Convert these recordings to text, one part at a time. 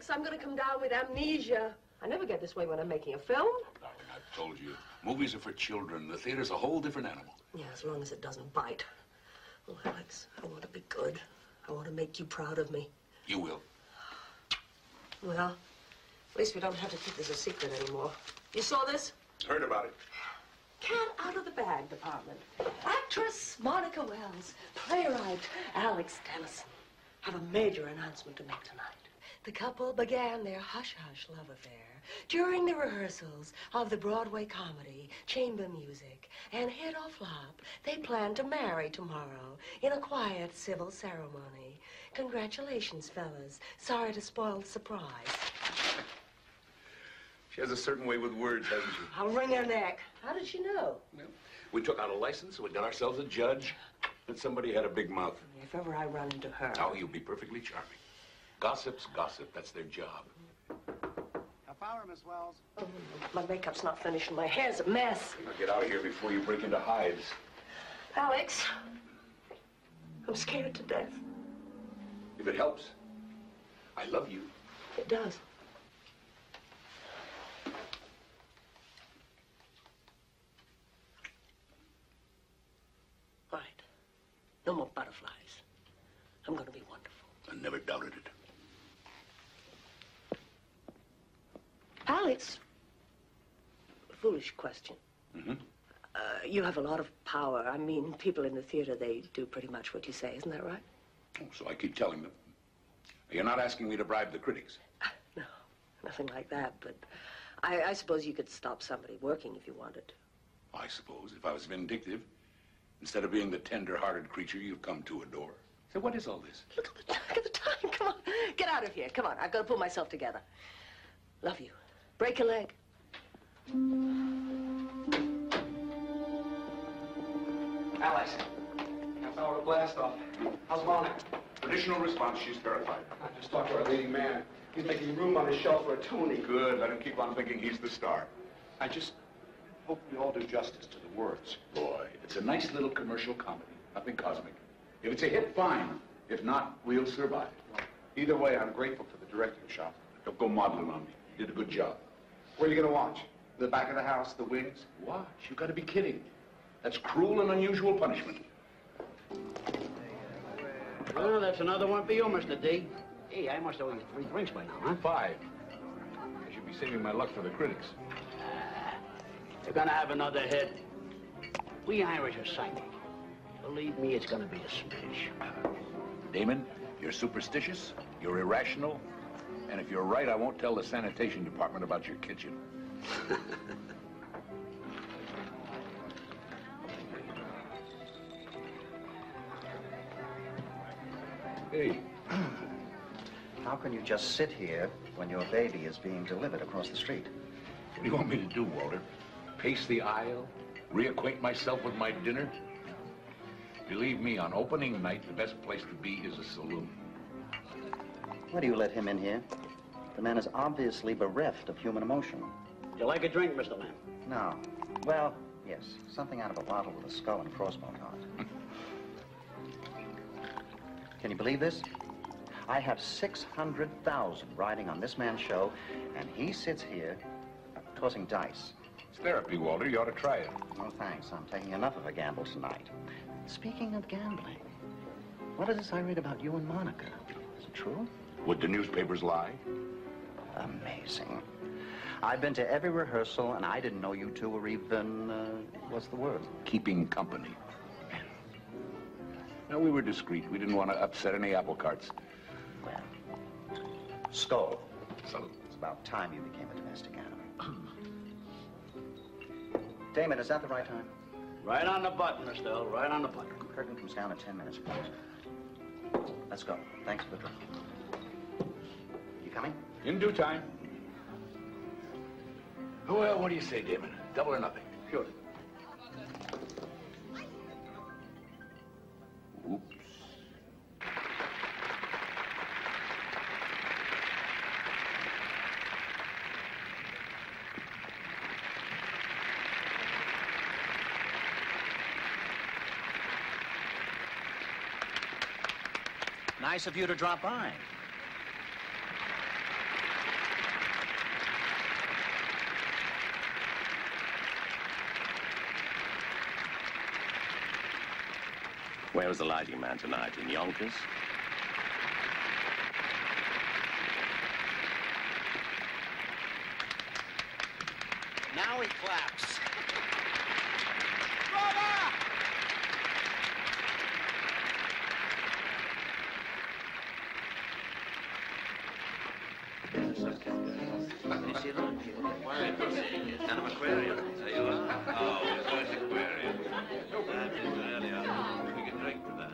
Alex, I'm going to come down with amnesia. I never get this way when I'm making a film. Darling, I've told you. Movies are for children. The theater's a whole different animal. Yeah, as long as it doesn't bite. Well, Alex, I want to be good. I want to make you proud of me. You will. Well, at least we don't have to keep this a secret anymore. You saw this? Heard about it. Cat out of the bag department. Actress Monica Wells. Playwright Alex Dennison have a major announcement to make tonight. The couple began their hush-hush love affair during the rehearsals of the Broadway comedy Chamber Music, and hit or flop, they plan to marry tomorrow in a quiet civil ceremony. Congratulations, fellas. Sorry to spoil the surprise. She has a certain way with words, hasn't she? I'll wring her neck. How did she know? Well, we took out a license, we got ourselves a judge, and somebody had a big mouth. If ever I run into her... Oh, you'll be perfectly charming. Gossip's gossip. That's their job. Half hour, Miss Wells. Oh, my makeup's not finished and my hair's a mess. Now get out of here before you break into hives. Alex, I'm scared to death. If it helps, I love you. It does. Right. No more butterflies. I'm going to be wonderful. I never doubted it. Alex, foolish question. Mm-hmm. You have a lot of power. I mean, people in the theater, they do pretty much what you say. Isn't that right? Oh, so I keep telling them. You're not asking me to bribe the critics? No, nothing like that. But I suppose you could stop somebody working if you wanted. I suppose, if I was vindictive, instead of being the tender-hearted creature you've come to adore. So what is all this? Look at the time. Come on. Get out of here. Come on. I've got to pull myself together. Love you. Break your leg. Alex, half hour to blast off. How's Monica? Traditional response, she's terrified. I just talked to our leading man. He's making room on his shelf for a Tony. Good, let him keep on thinking he's the star. I just hope we all do justice to the words. Boy, it's a nice little commercial comedy. Nothing cosmic. If it's a hit, fine. If not, we'll survive. Either way, I'm grateful to the directing shop. Don't go modeling on me. You did a good job. Where are you going to watch? The back of the house, the wings? Watch? You gotta be kidding. That's cruel and unusual punishment. Well, that's another one for you, Mr. D. Hey, I must owe you 3 drinks by now, huh? 5. I should be saving my luck for the critics. You're gonna have another hit. We Irish are psychic. Believe me, it's gonna be a smash. Damon, you're superstitious, you're irrational, and if you're right, I won't tell the sanitation department about your kitchen. Hey. How can you just sit here when your baby is being delivered across the street? What do you want me to do, Walter? Pace the aisle? Reacquaint myself with my dinner? Believe me, on opening night, the best place to be is a saloon. Why do you let him in here? The man is obviously bereft of human emotion. Would you like a drink, Mr. Lamb? No. Well, yes. Something out of a bottle with a skull and crossbones on it. Can you believe this? I have 600,000 riding on this man's show, and he sits here tossing dice. It's therapy, Walter. You ought to try it. Oh, thanks. I'm taking enough of a gamble tonight. Speaking of gambling, what is this I read about you and Monica? Is it true? Would the newspapers lie? Amazing. I've been to every rehearsal, and I didn't know you two were even, what's the word? Keeping company. No, we were discreet. We didn't want to upset any apple carts. Well, Skull. Salute. It's about time you became a domestic animal. Damon, is that the right time? Right on the button, Mr. Earl. Right on the button. Curtain comes down in 10 minutes, please. Let's go. Thanks for the drink. You coming? In due time. Well, what do you say, Damon? Double or nothing? Sure. Oops. Nice of you to drop by. Where was the lighting man tonight? In Yonkers? Now he claps. An aquarium. There you are. Oh, it's a nice aquarium. That is really up. We can drink to that,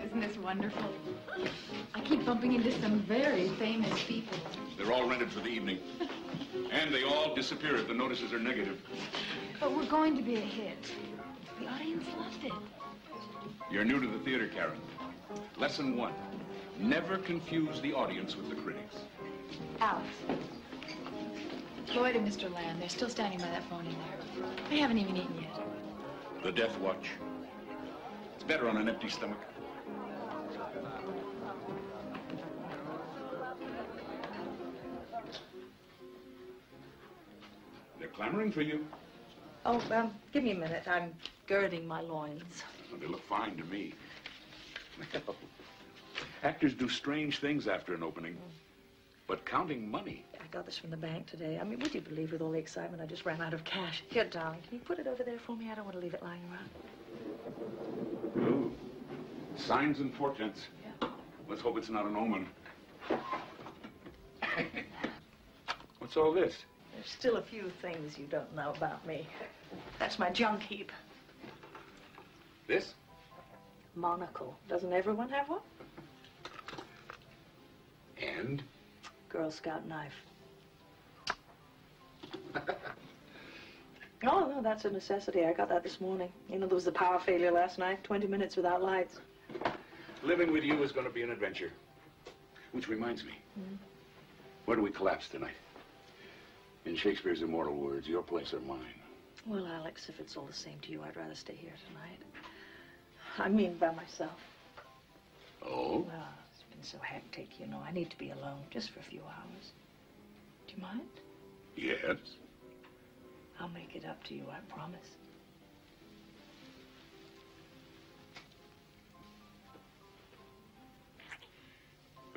Isn't this wonderful? I keep bumping into some very famous people. They're all rented for the evening. And they all disappear if the notices are negative. But we're going to be a hit. The audience loved it. You're new to the theater, Karen. Lesson 1. Never confuse the audience with the critics. Alex. Floyd and Mr. Lamb, they're still standing by that phone in there. They haven't even eaten yet. The Death Watch. It's better on an empty stomach. They're clamoring for you. Oh, give me a minute. I'm girding my loins. Well, they look fine to me. Actors do strange things after an opening. But counting money. I got this from the bank today. I mean, would you believe with all the excitement, I just ran out of cash. Here, darling, can you put it over there for me? I don't want to leave it lying around. Ooh. Signs and portents. Yeah. Let's hope it's not an omen. What's all this? There's still a few things you don't know about me. That's my junk heap. This? Monocle. Doesn't everyone have one? And? Girl Scout knife. Oh, no, that's a necessity. I got that this morning. You know, there was a power failure last night. 20 minutes without lights. Living with you is going to be an adventure. Which reminds me. Where do we collapse tonight? In Shakespeare's immortal words, your place or mine? Well, Alex, if it's all the same to you, I'd rather stay here tonight. I mean, by myself. Oh? Well, it's been so hectic, you know. I need to be alone just for a few hours. Do you mind? Yes. I'll make it up to you, I promise.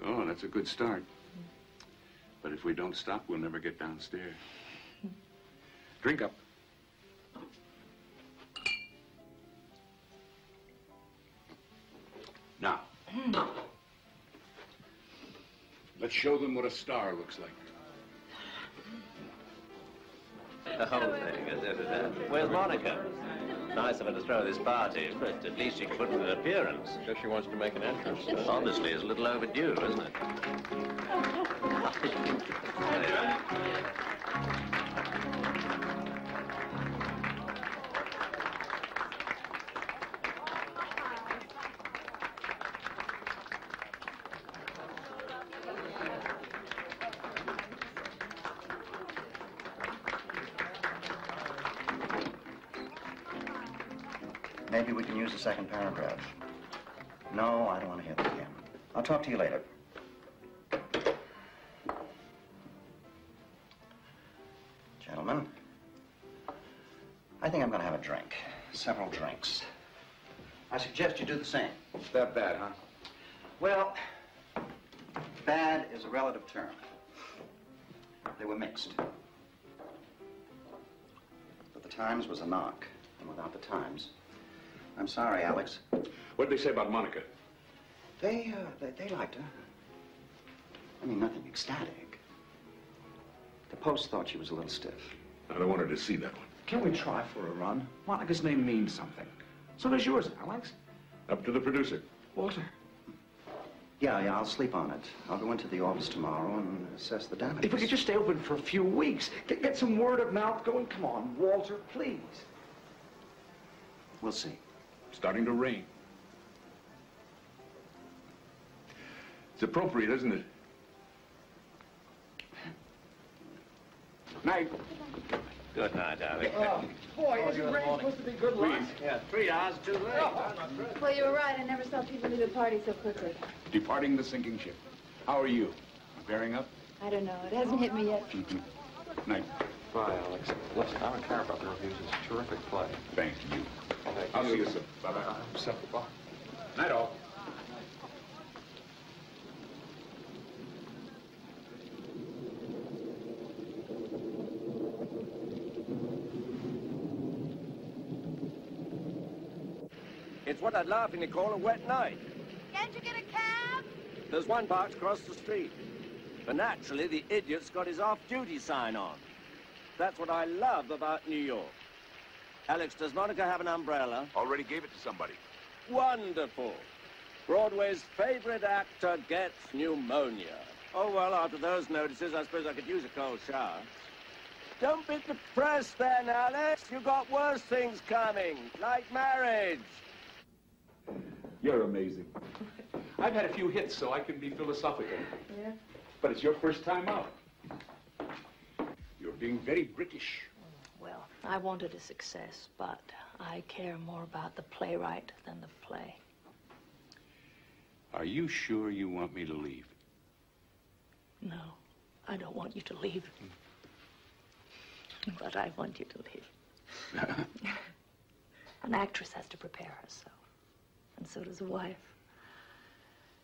Oh, that's a good start. But if we don't stop, we'll never get downstairs. Drink up. Now, let's show them what a star looks like. The whole thing, as if it Where's Monica? Nice of her to throw this party, but at least she can put in an appearance. Guess she wants to make an entrance. Honestly, it's a little overdue, isn't it? Maybe we can use the second paragraph. No, I don't want to hear that again. I'll talk to you later. Gentlemen, I think I'm going to have a drink. Several drinks. I suggest you do the same. It's that bad, huh? Well, bad is a relative term. They were mixed. But the Times was a knock, and without the Times... I'm sorry, Alex. What'd they say about Monica? They liked her. I mean, nothing ecstatic. The Post thought she was a little stiff. I don't want her to see that one. Can we try for a run? Monica's name means something. So does yours, Alex. Up to the producer. Walter. Yeah, I'll sleep on it. I'll go into the office tomorrow and assess the damages. If we could just stay open for a few weeks, get some word of mouth going. Come on, Walter, please. We'll see. Starting to rain. It's appropriate, isn't it? Night. Good night, Alex. Boy, isn't rain supposed to be good luck? Yeah, 3 hours too late. Well, you were right. I never saw people leave a party so quickly. Departing the sinking ship. How are you? Bearing up? I don't know. It hasn't hit me yet. Night. Bye, Alex. Listen, I don't care about the reviews. It's a terrific play. Thank you. I'll see you soon. Bye-bye. Simple. Bye. Night all. It's what I'd laughingly call a wet night. Can't you get a cab? There's one parked across the street. But naturally, the idiot's got his off-duty sign on. That's what I love about New York. Alex, does Monica have an umbrella? Already gave it to somebody. Wonderful. Broadway's favorite actor gets pneumonia. Oh, well, after those notices, I suppose I could use a cold shower. Don't be depressed then, Alex. You've got worse things coming, like marriage. You're amazing. I've had a few hits, so I can be philosophical. Yeah? But it's your first time out. You're being very British. Well, I wanted a success, but I care more about the playwright than the play. Are you sure you want me to leave? No, I don't want you to leave. But I want you to leave. An actress has to prepare herself, and so does a wife.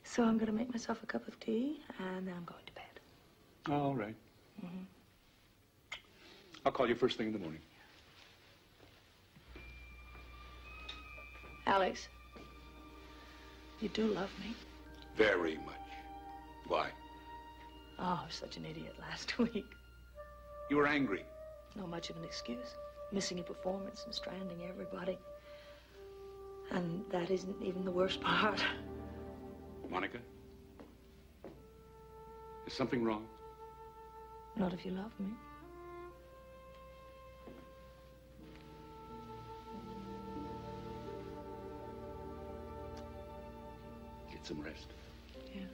So I'm going to make myself a cup of tea, and then I'm going to bed. All right. I'll call you first thing in the morning. Alex, you do love me. Very much. Why? Oh, I was such an idiot last week. You were angry. Not much of an excuse. Missing a performance and stranding everybody. And that isn't even the worst part. Monica? Is something wrong? Not if you love me. Get some rest. Yeah.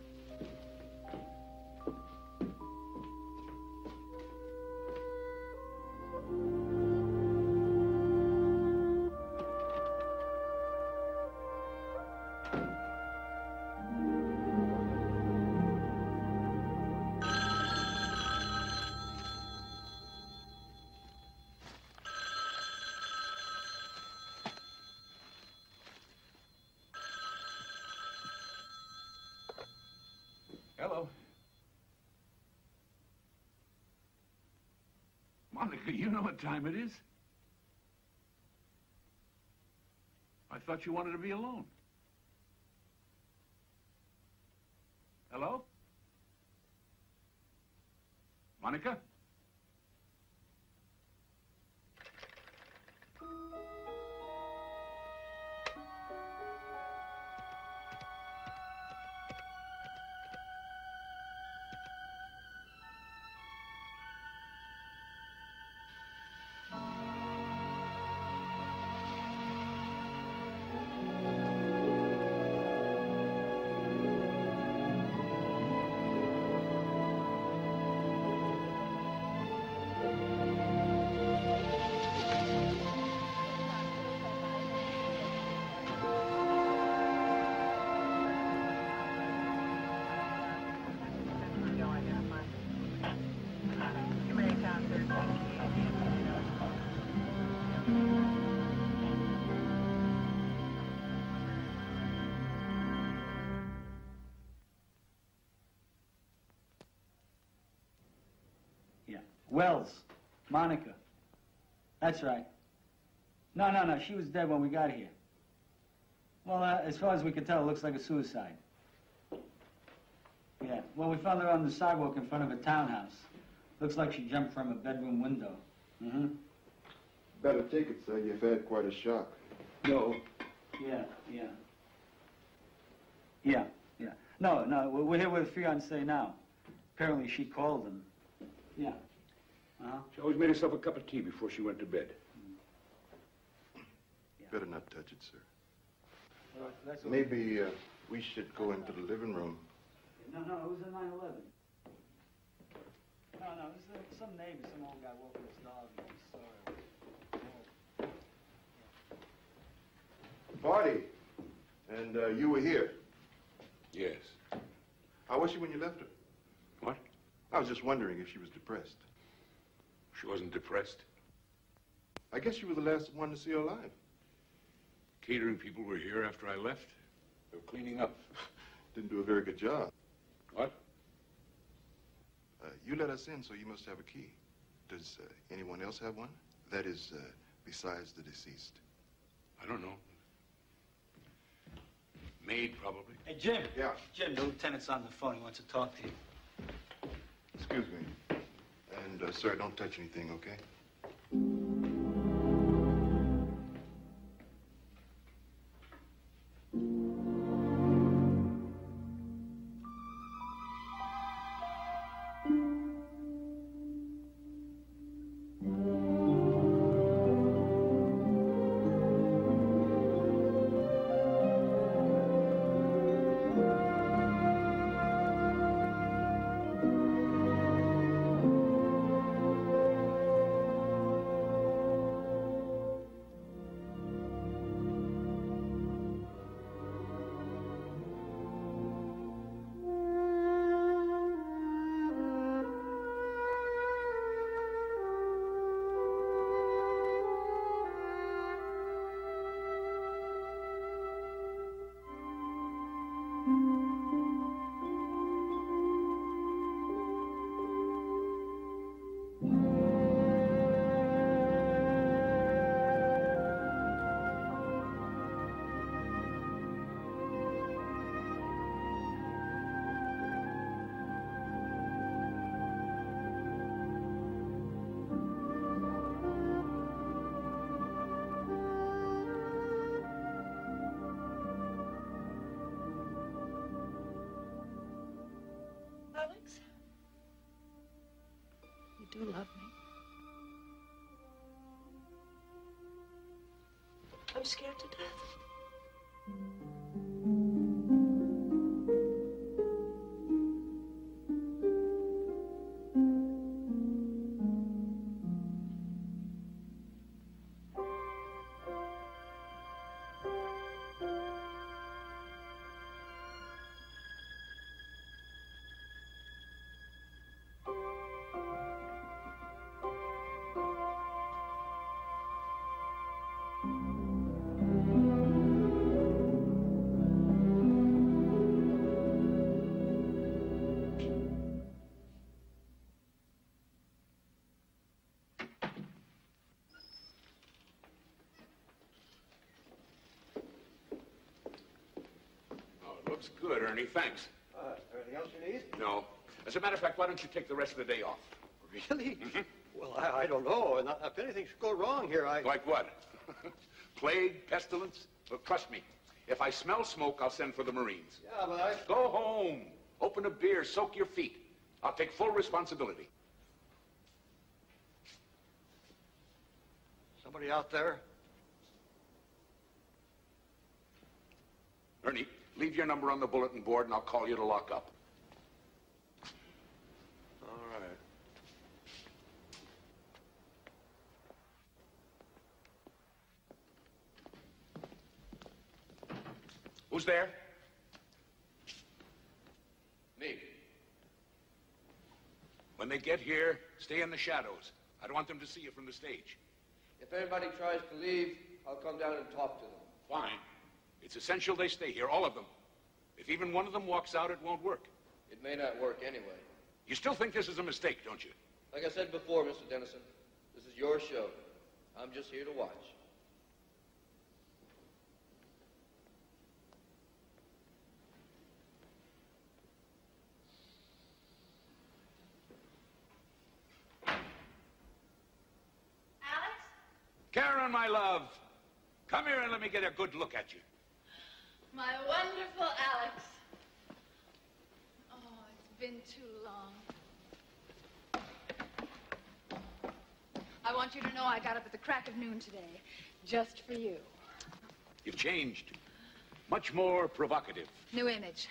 Hello. Monica, you know what time it is. I thought you wanted to be alone. Hello? Monica? Wells. Monica. That's right. No. She was dead when we got here. Well, as far as we could tell, it looks like a suicide. Yeah. Well, we found her on the sidewalk in front of a townhouse. Looks like she jumped from a bedroom window. Mm-hmm. Better take it, sir. You've had quite a shock. No. Yeah. No, we're here with a fiancé now. Apparently she called him. Yeah. She always made herself a cup of tea before she went to bed. Yeah. Better not touch it, sir. Well, that's what Maybe we should go into the living room. No, it was a 9/11. No, it was some neighbor, some old guy walking his dog, and he saw her. Party. And you were here. Yes. How was she when you left her? What? I was just wondering if she was depressed. She wasn't depressed. I guess you were the last one to see her alive. Catering people were here after I left. They were cleaning up. Didn't do a very good job. What? You let us in, so you must have a key. Does anyone else have one? That is, besides the deceased. I don't know. Maid, probably. Hey, Jim. Yeah? Jim, the lieutenant's on the phone. He wants to talk to you. Excuse me. And, sir, don't touch anything, okay? Alex? You do love me. I'm scared to death. Looks good, Ernie. Thanks. Anything else you need? No. As a matter of fact, why don't you take the rest of the day off? Really? Well, I don't know. And if anything should go wrong here, Like what? Plague, pestilence? Look, trust me. If I smell smoke, I'll send for the Marines. Yeah, but Go home. Open a beer. Soak your feet. I'll take full responsibility. Somebody out there? Ernie, leave your number on the bulletin board and I'll call you to lock up. All right. Who's there? Me. When they get here, stay in the shadows. I don't want them to see you from the stage. If anybody tries to leave, I'll come down and talk to them. Fine. It's essential they stay here, all of them. If even one of them walks out, it won't work. It may not work anyway. You still think this is a mistake, don't you? Like I said before, Mr. Dennison, this is your show. I'm just here to watch. Karen, my love, come here and let me get a good look at you. My wonderful Alex. Oh, it's been too long. I want you to know I got up at the crack of noon today, just for you. You've changed. Much more provocative. New image.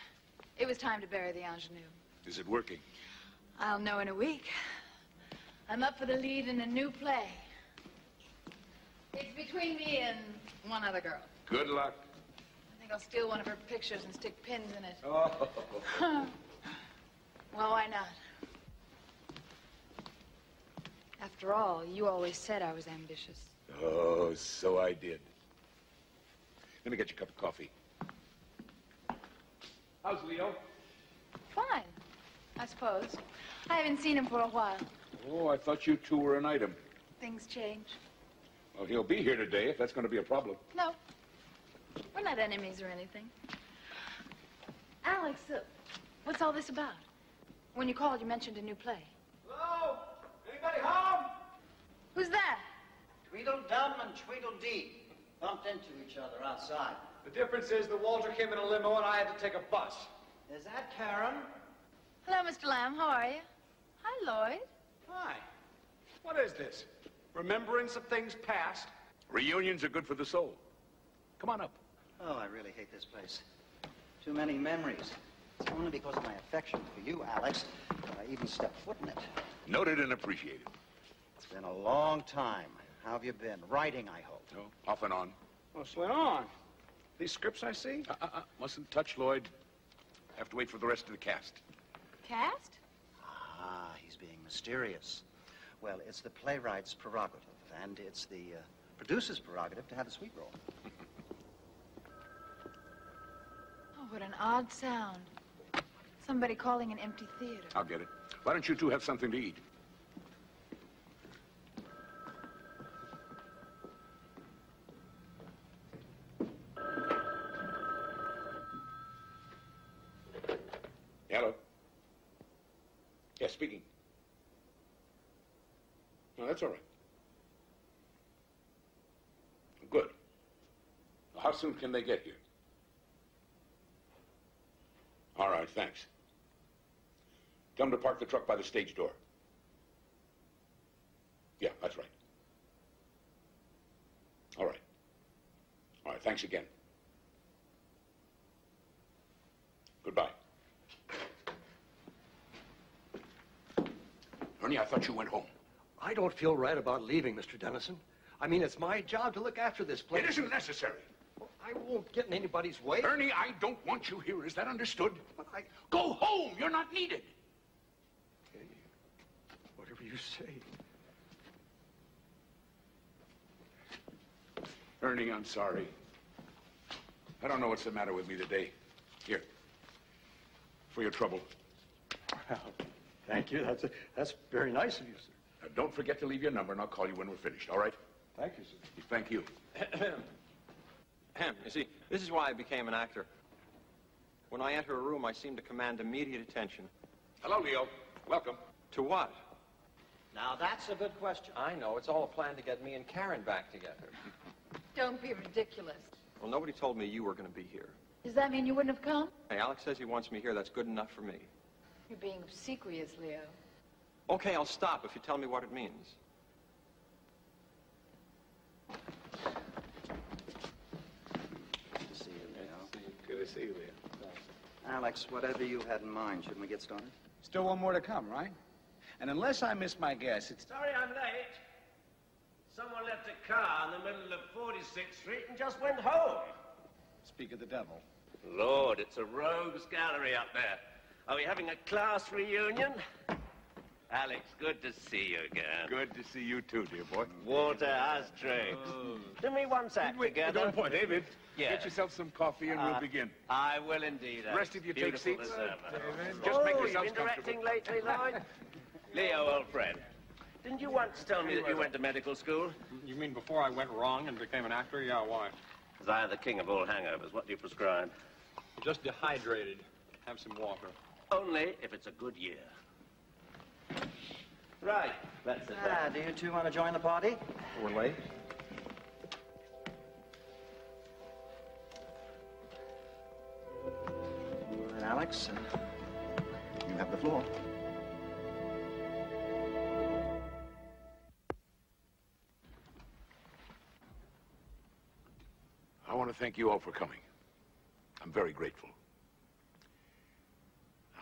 It was time to bury the ingenue. Is it working? I'll know in a week. I'm up for the lead in a new play. It's between me and one other girl. Good luck. I think I'll steal one of her pictures and stick pins in it. Oh. Well, why not? After After all, you always said I was ambitious. Oh, so I did. Let me get you a cup of coffee. How's Leo? Fine, I suppose. I haven't seen him for a while. Oh, I thought you two were an item. Things change. Well, he'll be here today if that's going to be a problem. No, we're not enemies or anything. Alex, what's all this about? When you called, you mentioned a new play. Hello? Anybody home? Who's that? Tweedledum and Tweedledee bumped into each other outside. The difference is that Walter came in a limo and I had to take a bus. Is that Karen? Hello, Mr. Lamb. How are you? Hi, Lloyd. Hi. What is this? Remembrance of things past? Reunions are good for the soul. Come on up. Oh, I really hate this place. Too many memories. It's only because of my affection for you, Alex, that I even stepped foot in it. Noted and appreciated. It's been a long time. How have you been? Writing, I hope. No, off and on. What's going on? These scripts I see? Mustn't touch, Lloyd. Have to wait for the rest of the cast. Cast? Ah, he's being mysterious. Well, it's the playwright's prerogative, and it's the producer's prerogative to have the sweet roll. Oh, what an odd sound. Somebody calling an empty theater. I'll get it. Why don't you two have something to eat? Hello? Yes, speaking. No, that's all right. Good. How soon can they get here? All right, thanks. Tell them to park the truck by the stage door. Yeah, that's right. All right. All right, thanks again. Goodbye. Ernie, I thought you went home. I don't feel right about leaving, Mr. Dennison. I mean, it's my job to look after this place. It isn't necessary. Well, I won't get in anybody's way. Ernie, I don't want you here. Is that understood? But I... Go home. You're not needed. Okay. Whatever you say. Ernie, I'm sorry. I don't know what's the matter with me today. Here. For your trouble. Well, thank you. That's very nice of you, sir. Now, don't forget to leave your number, and I'll call you when we're finished, all right? Thank you, sir. Thank you. You see, this is why I became an actor. When I enter a room, I seem to command immediate attention. Hello, Leo. Welcome. To what? Now, that's a good question. I know. It's all a plan to get me and Karen back together. Don't be ridiculous. Well, nobody told me you were going to be here. Does that mean you wouldn't have come? Hey, Alex says he wants me here. That's good enough for me. You're being obsequious, Leo. Okay, I'll stop if you tell me what it means. Good to see you, Leo. Good to see you, Leo. Alex, whatever you had in mind, shouldn't we get started? Still one more to come, right? And unless I miss my guess, it's... Sorry I'm late. Someone left a car in the middle of 46th Street and just went home. Speak of the devil. Lord, it's a rogues gallery up there. Are we having a class reunion? Alex, good to see you again. Good to see you too, dear boy. Walter Astrix. Do me one sack together. Don't point, David. Yeah. Get yourself some coffee and we'll begin. I will indeed. The rest of you take seats. Just make you've yourselves been directing lately, Lloyd? comfortable. Leo, old friend. Didn't you once tell me that you went to medical school? You mean before I went wrong and became an actor? Yeah, why? Because I am the king of all hangovers. What do you prescribe? Just dehydrated. Have some water. Only if it's a good year. Right, that's it. Do you two want to join the party? We're late. All right, Alex, you have the floor. I want to thank you all for coming. I'm very grateful.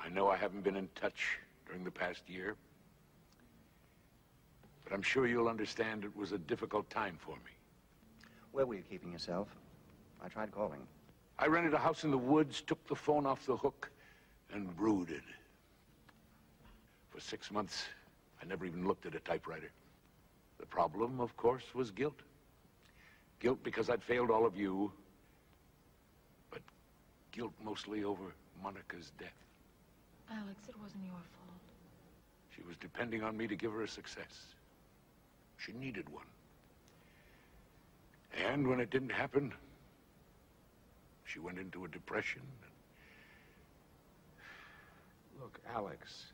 I know I haven't been in touch during the past year, but I'm sure you'll understand it was a difficult time for me. Where were you keeping yourself? I tried calling. I rented a house in the woods, took the phone off the hook, and brooded. For 6 months, I never even looked at a typewriter. The problem, of course, was guilt. Guilt because I'd failed all of you, but guilt mostly over Monica's death. Alex, it wasn't your fault. She was depending on me to give her a success. She needed one. And when it didn't happen, she went into a depression. Look, Alex,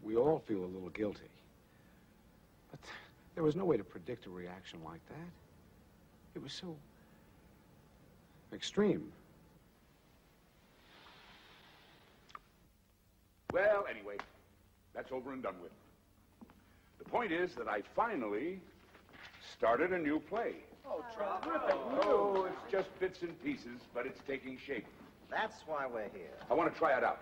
we all feel a little guilty. But there was no way to predict a reaction like that. It was so extreme. Well, anyway, that's over and done with. The point is that I finally started a new play. Oh, Trot. Oh, it's just bits and pieces, but it's taking shape. That's why we're here. I want to try it out,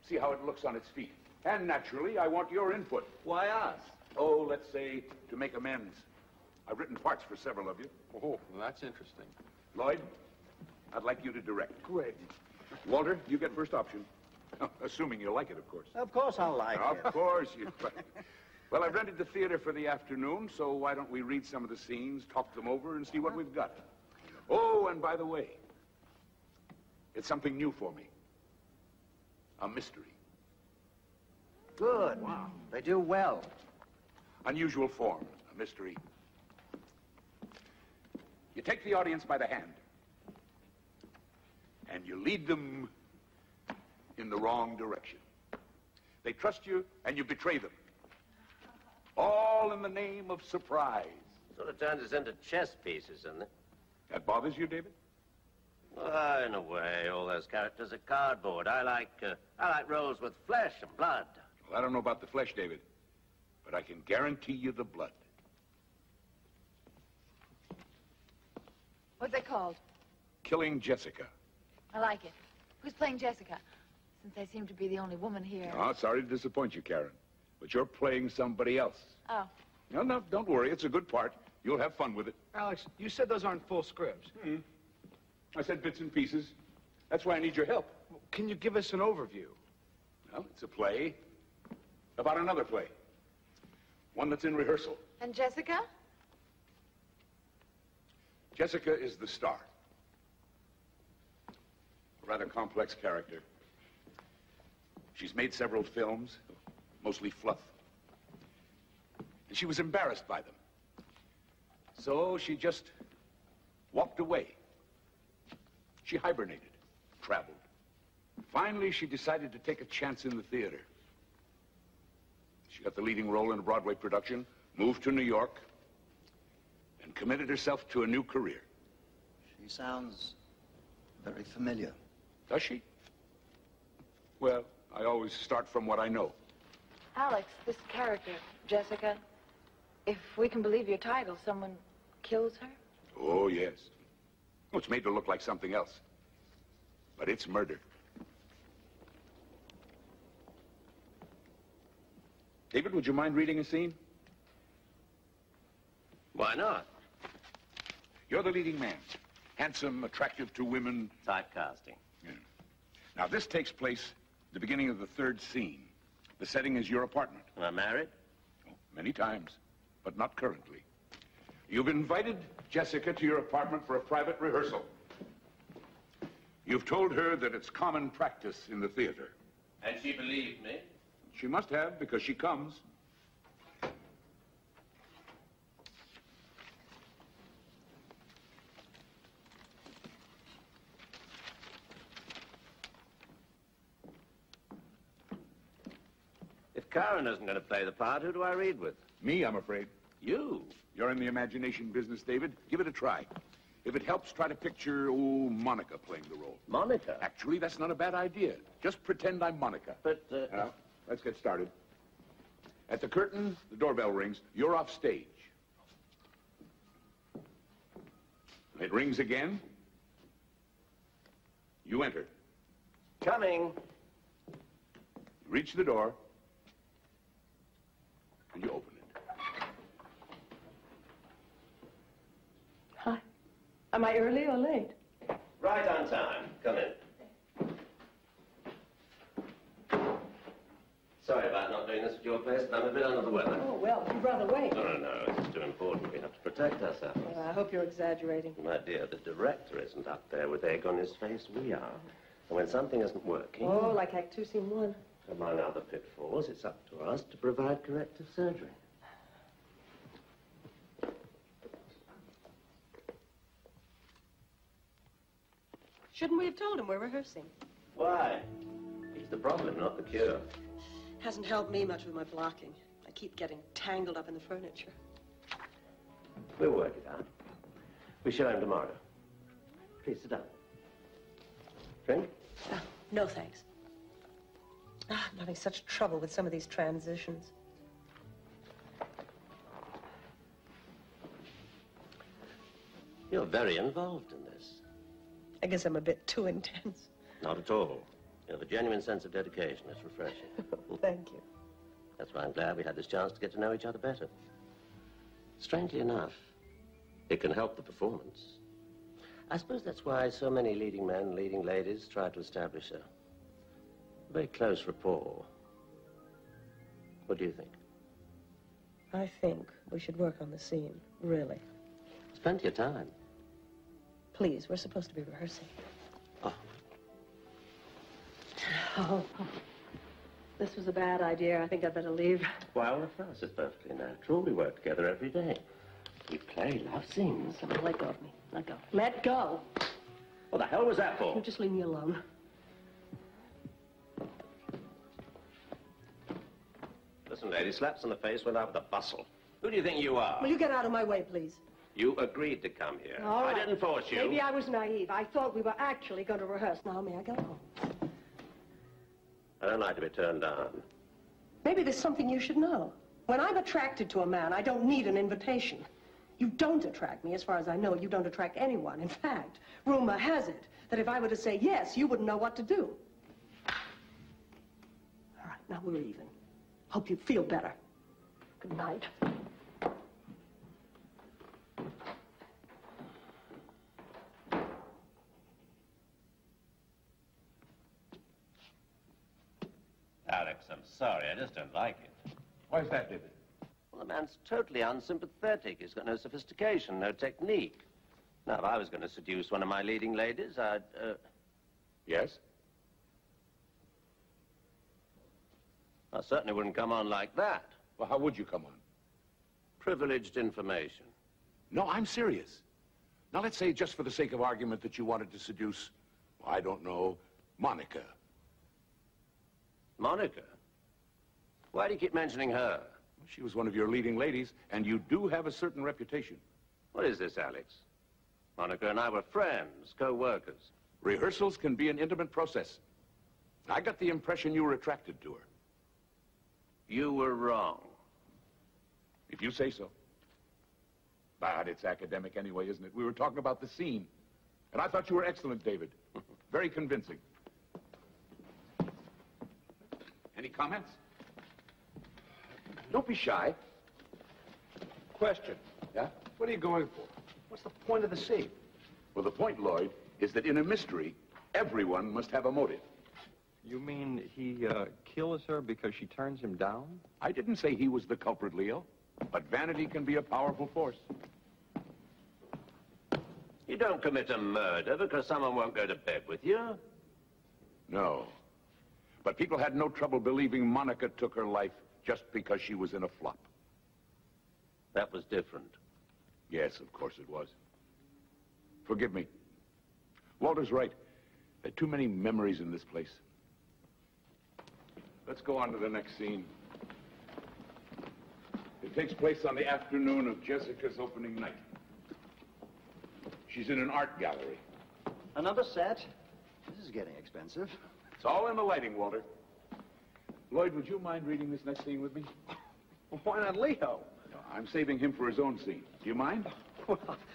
see how it looks on its feet. And naturally, I want your input. Why us? Oh, let's say to make amends. I've written parts for several of you. Oh, well, that's interesting. Lloyd, I'd like you to direct. Great. Walter, you get first option. Assuming you like it, of course. Of course I'll like it. Of course you like it. Well, I've rented the theater for the afternoon, so why don't we read some of the scenes, talk them over, and see what we've got. Oh, and by the way, it's something new for me. A mystery. Good. Wow. They do well. Unusual form, a mystery. You take the audience by the hand, and you lead them in the wrong direction. They trust you, and you betray them. All in the name of surprise. Sort of turns us into chess pieces, doesn't it? That bothers you, David? Well, in a way, all those characters are cardboard. I like roles with flesh and blood. Well, I don't know about the flesh, David, but I can guarantee you the blood. What's it called? Killing Jessica. I like it. Who's playing Jessica? Since I seem to be the only woman here. Oh, sorry to disappoint you, Karen, but you're playing somebody else. Oh. No, don't worry. It's a good part. You'll have fun with it. Alex, you said those aren't full scripts. I said bits and pieces. That's why I need your help. Can you give us an overview? Well, it's a play about another play. One that's in rehearsal. And Jessica? Jessica is the star. A rather complex character. She's made several films, mostly fluff. And she was embarrassed by them. So she just walked away. She hibernated, traveled. Finally, she decided to take a chance in the theater. She got the leading role in a Broadway production, moved to New York, and committed herself to a new career. She sounds very familiar. Does she? Well, I always start from what I know. Alex, this character, Jessica, if we can believe your title, someone kills her? Oh, yes. Oh, it's made to look like something else. But it's murder. David, would you mind reading a scene? Why not? You're the leading man. Handsome, attractive to women. Typecasting. Yeah. Now, this takes place at the beginning of the third scene. The setting is your apartment. Am I married? Oh, many times, but not currently. You've invited Jessica to your apartment for a private rehearsal. You've told her that it's common practice in the theater. And she believed me? She must have, because she comes. If Karen isn't going to play the part, who do I read with? Me, I'm afraid. You? You're in the imagination business, David. Give it a try. If it helps, try to picture, Monica playing the role. Monica? Actually, that's not a bad idea. Just pretend I'm Monica. But, Now, let's get started. At the curtain, the doorbell rings. You're off stage. It rings again. You enter. Coming. You reach the door, and you open it. Hi. Am I early or late? Right on time. Come in. Sorry about not doing this at your place, but I'm a bit under the weather. Oh, well, you'd rather wait. No, it's too important. We have to protect ourselves. Well, I hope you're exaggerating. My dear, the director isn't up there with egg on his face. We are. And when something isn't working... Oh, like Act 2, Scene 1. Among other pitfalls, it's up to us to provide corrective surgery. Shouldn't we have told him we're rehearsing? Why? He's the problem, not the cure. Hasn't helped me much with my blocking. I keep getting tangled up in the furniture. We'll work it out. We show him tomorrow. Please sit down. Drink? No, thanks. I'm having such trouble with some of these transitions. You're very involved in this. I guess I'm a bit too intense. Not at all. You have a genuine sense of dedication. It's refreshing. Thank you. That's why I'm glad we had this chance to get to know each other better. Strangely enough, it can help the performance. I suppose that's why so many leading men, leading ladies try to establish a very close rapport. What do you think? I think we should work on the scene, really. There's plenty of time. Please, we're supposed to be rehearsing. Oh. Oh, this was a bad idea. I think I'd better leave. Well, the fuss is perfectly natural. We work together every day. We play love scenes. Someone let go of me. Let go. Let go! What the hell was that for? You just leave me alone. Listen, lady, slaps on the face went out with a bustle. Who do you think you are? Will you get out of my way, please? You agreed to come here. All right. I didn't force you. Maybe I was naive. I thought we were actually going to rehearse. Now, may I go home? I don't like to be turned down. Maybe there's something you should know. When I'm attracted to a man, I don't need an invitation. You don't attract me. As far as I know, you don't attract anyone. In fact, rumor has it that if I were to say yes, you wouldn't know what to do. All right, now we're even. Hope you feel better. Good night. Alex, I'm sorry. I just don't like it. Why is that, David? Well, the man's totally unsympathetic. He's got no sophistication, no technique. Now, if I was going to seduce one of my leading ladies, I'd, Yes? I certainly wouldn't come on like that. Well, how would you come on? Privileged information. No, I'm serious. Now, let's say, just for the sake of argument, that you wanted to seduce, well, I don't know, Monica. Monica? Why do you keep mentioning her? She was one of your leading ladies, and you do have a certain reputation. What is this, Alex? Monica and I were friends, co-workers. Rehearsals can be an intimate process. I got the impression you were attracted to her. You were wrong. If you say so. But it's academic anyway, isn't it? We were talking about the scene. And I thought you were excellent, David. Very convincing. Any comments? Don't be shy. Question. Yeah? What are you going for? What's the point of the scene? Well, the point, Lloyd, is that in a mystery, everyone must have a motive. You mean he kills her because she turns him down? I didn't say he was the culprit, Leo. But vanity can be a powerful force. You don't commit a murder because someone won't go to bed with you. No. But people had no trouble believing Monica took her life just because she was in a flop. That was different. Yes, of course it was. Forgive me. Walter's right. There are too many memories in this place. Let's go on to the next scene. It takes place on the afternoon of Jessica's opening night. She's in an art gallery. Another set? This is getting expensive. It's all in the lighting, Walter. Lloyd, would you mind reading this next scene with me? Well, why not Leo? No, I'm saving him for his own scene. Do you mind?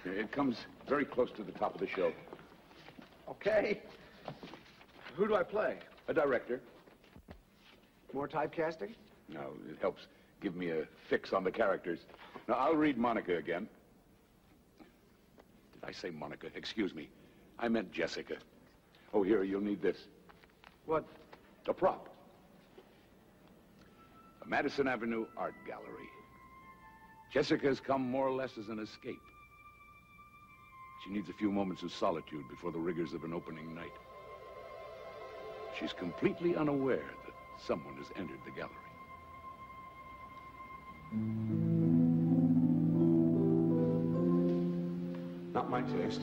It comes very close to the top of the show. Okay. Who do I play? A director. More typecasting? No, it helps give me a fix on the characters. Now, I'll read Monica again. Did I say Monica? Excuse me. I meant Jessica. Oh, here, you'll need this. What? A prop. The Madison Avenue Art Gallery. Jessica has come more or less as an escape. She needs a few moments of solitude before the rigors of an opening night. She's completely unaware that someone has entered the gallery. Not my taste.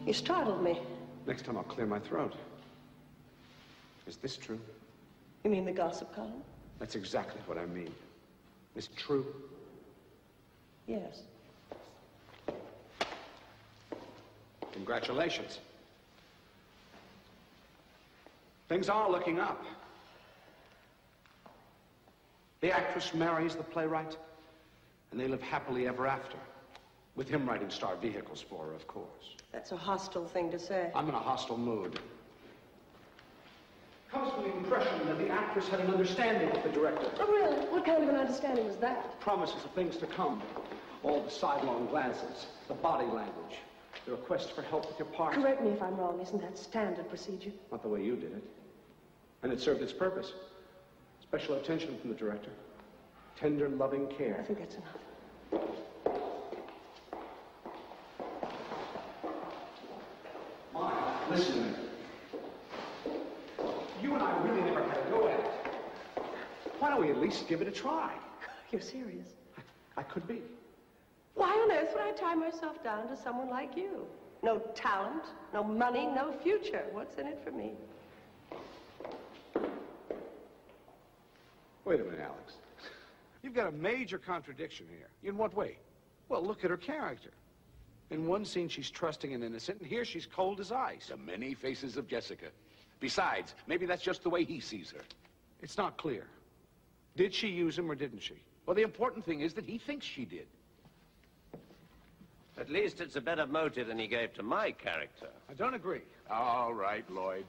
You startled me. Next time I'll clear my throat. Is this true? You mean the gossip column? That's exactly what I mean. Is it true? Yes. Congratulations. Things are looking up. The actress marries the playwright, and they live happily ever after. With him writing star vehicles for her, of course. That's a hostile thing to say. I'm in a hostile mood. Comes from the impression that the actress had an understanding with the director. Oh, really? What kind of an understanding was that? Promises of things to come. All the sidelong glances, the body language, the request for help with your part. Correct me if I'm wrong. Isn't that standard procedure? Not the way you did it. And it served its purpose. Special attention from the director. Tender, loving care. I think that's enough. Maya, listen to me. You and I really never had a go at it. Why don't we at least give it a try? You're serious? I could be. Why on earth would I tie myself down to someone like you? No talent, no money, no future. What's in it for me? Wait a minute, Alex. You've got a major contradiction here. In what way? Well, look at her character. In one scene, she's trusting and innocent, and here she's cold as ice. The many faces of Jessica. Besides, maybe that's just the way he sees her. It's not clear. Did she use him or didn't she? Well, the important thing is that he thinks she did. At least it's a better motive than he gave to my character. I don't agree. All right, Lloyd.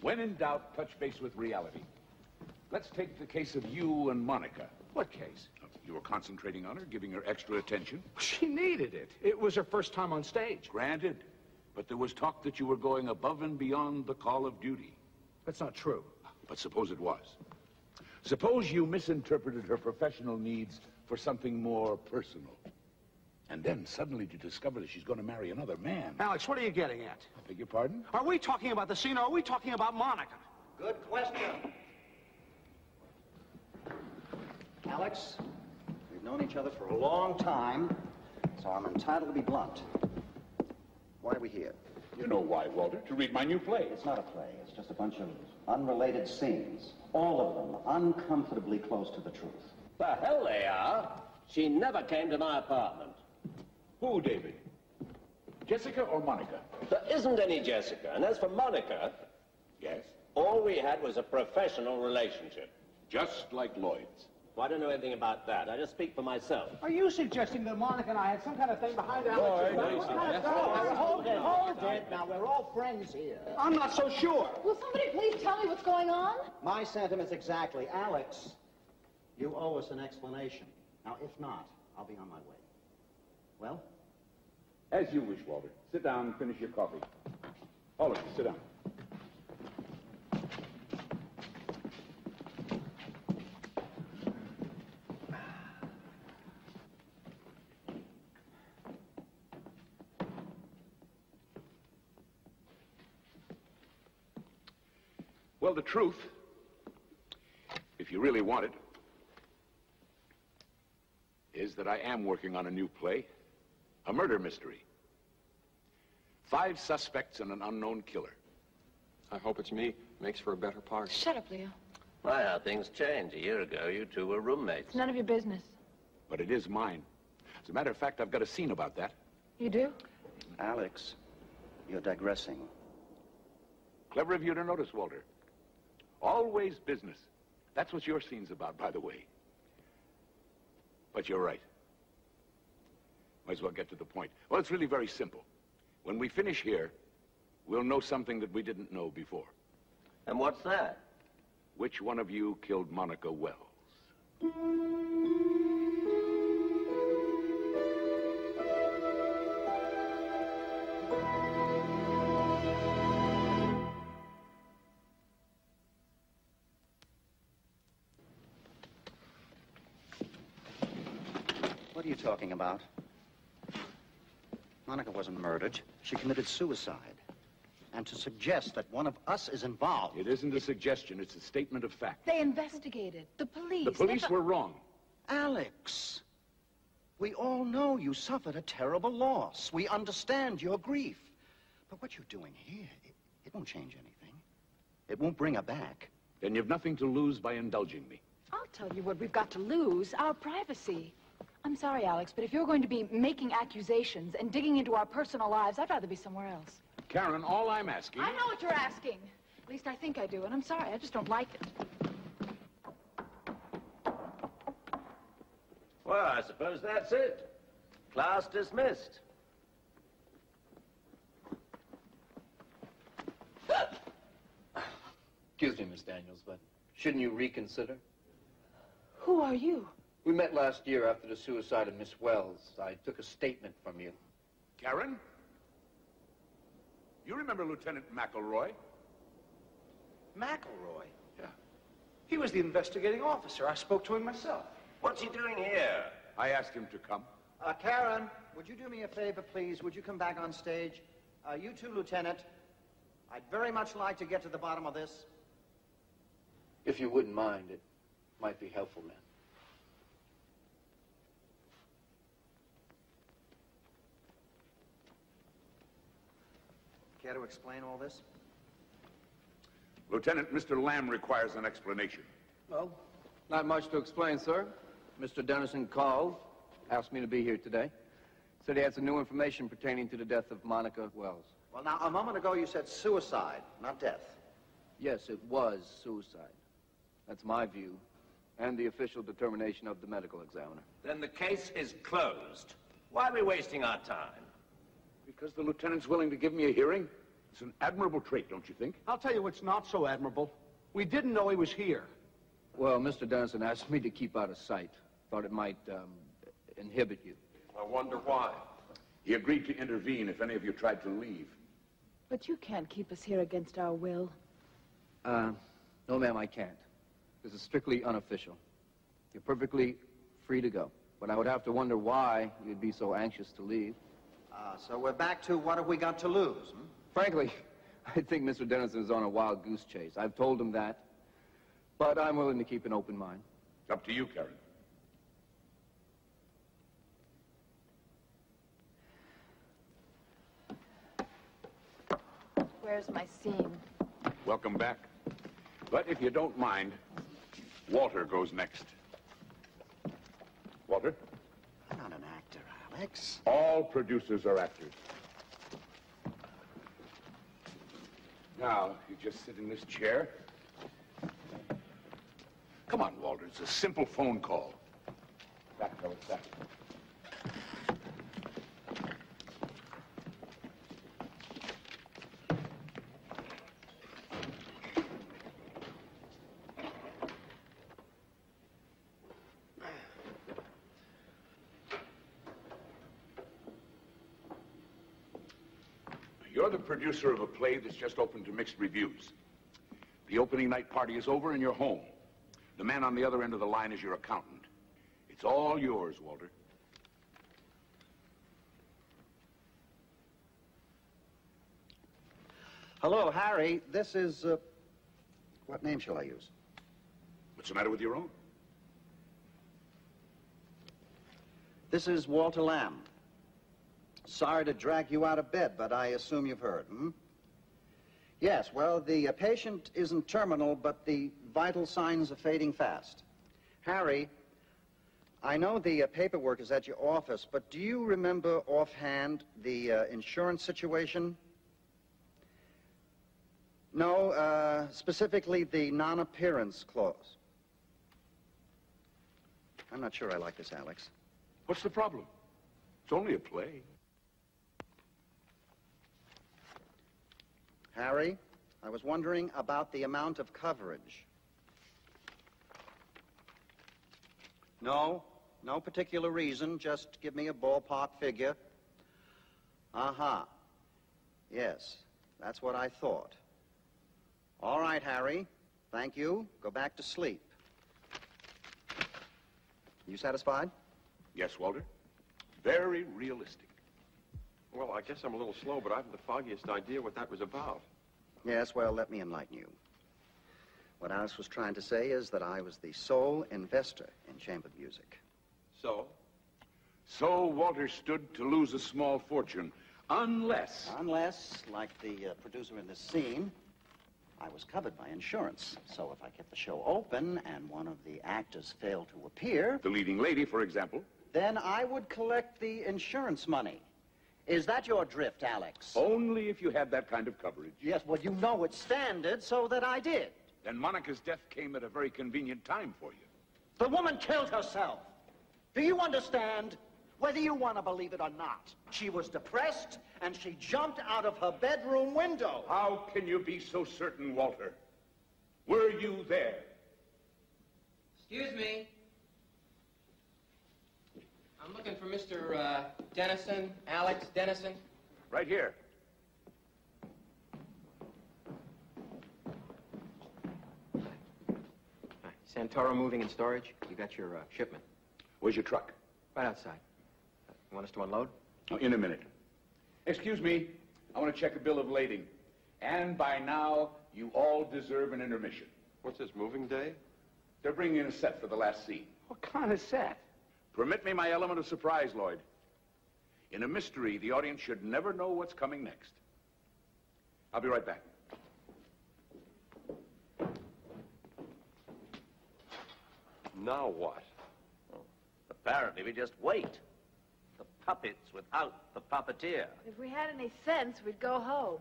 When in doubt, touch base with reality. Let's take the case of you and Monica. What case? You were concentrating on her, giving her extra attention. She needed it. It was her first time on stage. Granted. But there was talk that you were going above and beyond the call of duty. That's not true. But suppose it was. Suppose you misinterpreted her professional needs for something more personal. And then suddenly you discover that she's going to marry another man. Alex, what are you getting at? I beg your pardon? Are we talking about the scene or are we talking about Monica? Good question. Alex, we've known each other for a long time, so I'm entitled to be blunt. Why are we here? You know why, Walter. To read my new play. It's not a play. It's just a bunch of unrelated scenes. All of them uncomfortably close to the truth. The hell they are. She never came to my apartment. Who, David? Jessica or Monica? There isn't any Jessica. And as for Monica... Yes? All we had was a professional relationship. Just like Lloyd's. Well, I don't know anything about that. I just speak for myself. Are you suggesting that Monica and I had some kind of thing behind our Hold it. Now, we're all friends here. I'm not so sure. Will somebody please tell me what's going on? My sentiments exactly. Alex, you owe us an explanation. Now, if not, I'll be on my way. Well? As you wish, Walter. Sit down and finish your coffee. All of you, sit down. Well, the truth, if you really want it, is that I am working on a new play, a murder mystery. 5 suspects and an unknown killer. I hope it's me. Makes for a better part. Shut up, Leo. Why, how things changed. A year ago, you two were roommates. It's none of your business. But it is mine. As a matter of fact, I've got a scene about that. You do? Alex, you're digressing. Clever of you to notice, Walter. Always business. That's what your scene's about, by the way. But you're right. Might as well get to the point. Well, it's really very simple. When we finish here, we'll know something that we didn't know before. And what's that? Which one of you killed Monica Wells? What are you talking about? Monica wasn't murdered. She committed suicide. And to suggest that one of us is involved... It isn't a suggestion, it's a statement of fact. They investigated. The police. The police were wrong. Alex, we all know you suffered a terrible loss. We understand your grief. But what you're doing here, it won't change anything. It won't bring her back. Then you've nothing to lose by indulging me. I'll tell you what we've got to lose, our privacy. I'm sorry, Alex, but if you're going to be making accusations and digging into our personal lives, I'd rather be somewhere else. Karen, all I'm asking... I know what you're asking. At least I think I do, and I'm sorry, I just don't like it. Well, I suppose that's it. Class dismissed. Excuse me, Miss Daniels, but shouldn't you reconsider? Who are you? We met last year after the suicide of Miss Wells. I took a statement from you. Karen? You remember Lieutenant McElroy? McElroy? Yeah. He was the investigating officer. I spoke to him myself. What's he doing here? I asked him to come. Karen, would you do me a favor, please? Would you come back on stage? You too, Lieutenant. I'd very much like to get to the bottom of this. If you wouldn't mind, it might be helpful, ma'am. Care to explain all this? Lieutenant, Mr. Lamb requires an explanation. Well, not much to explain, sir. Mr. Dennison called, asked me to be here today. Said he had some new information pertaining to the death of Monica Wells. Well, now, a moment ago you said suicide, not death. Yes, it was suicide. That's my view, and the official determination of the medical examiner. Then the case is closed. Why are we wasting our time? Because the lieutenant's willing to give me a hearing? It's an admirable trait, don't you think? I'll tell you what's not so admirable. We didn't know he was here. Well, Mr. Dennison asked me to keep out of sight. Thought it might inhibit you. I wonder why. He agreed to intervene if any of you tried to leave. But you can't keep us here against our will. No, ma'am, I can't. This is strictly unofficial. You're perfectly free to go. But I would have to wonder why you'd be so anxious to leave. So we're back to what have we got to lose, hmm? Frankly, I think Mr. Dennison is on a wild goose chase. I've told him that. But I'm willing to keep an open mind. Up to you, Karen. Where's my scene? Welcome back. But if you don't mind, Walter goes next. Walter? I'm not an actor, Alex. All producers are actors. Now, you just sit in this chair. Come on, Walter. It's a simple phone call. Back, fellas, back. You're the producer of a play that's just opened to mixed reviews. The opening night party is over and you're home. The man on the other end of the line is your accountant. It's all yours, Walter. Hello, Harry. This is, what name shall I use? What's the matter with your own? This is Walter Lamb. Sorry to drag you out of bed, but I assume you've heard, hmm? Yes, well, the patient isn't terminal, but the vital signs are fading fast. Harry, I know the paperwork is at your office, but do you remember offhand the insurance situation? No, specifically the non-appearance clause. I'm not sure I like this, Alex. What's the problem? It's only a play. Harry, I was wondering about the amount of coverage. No particular reason, just give me a ballpark figure. Uh-huh. Yes, that's what I thought. All right, Harry, thank you. Go back to sleep. You satisfied? Yes, Walter? Very realistic. Well, I guess I'm a little slow, but I haven't the foggiest idea what that was about. Yes, well, let me enlighten you. What Alice was trying to say is that I was the sole investor in chamber music. So? So Walter stood to lose a small fortune, unless... Unless, like the producer in this scene, I was covered by insurance. So if I kept the show open and one of the actors failed to appear... The leading lady, for example. Then I would collect the insurance money. Is that your drift, Alex? Only if you had that kind of coverage. Yes, well, you know it's standard, so that I did. Then Monica's death came at a very convenient time for you. The woman killed herself. Do you understand? Whether you want to believe it or not, she was depressed, and she jumped out of her bedroom window. How can you be so certain, Walter? Were you there? Excuse me. I'm looking for Mr. Dennison, Alex Dennison. Right here. Hi. Santoro Moving and Storage. You got your shipment. Where's your truck? Right outside. You want us to unload? Oh, in a minute. Excuse me. I want to check a bill of lading. And by now, you all deserve an intermission. What's this, moving day? They're bringing in a set for the last scene. What kind of set? Permit me my element of surprise, Lloyd. In a mystery, the audience should never know what's coming next. I'll be right back. Now what? Apparently, we just wait. The puppets without the puppeteer. If we had any sense, we'd go home.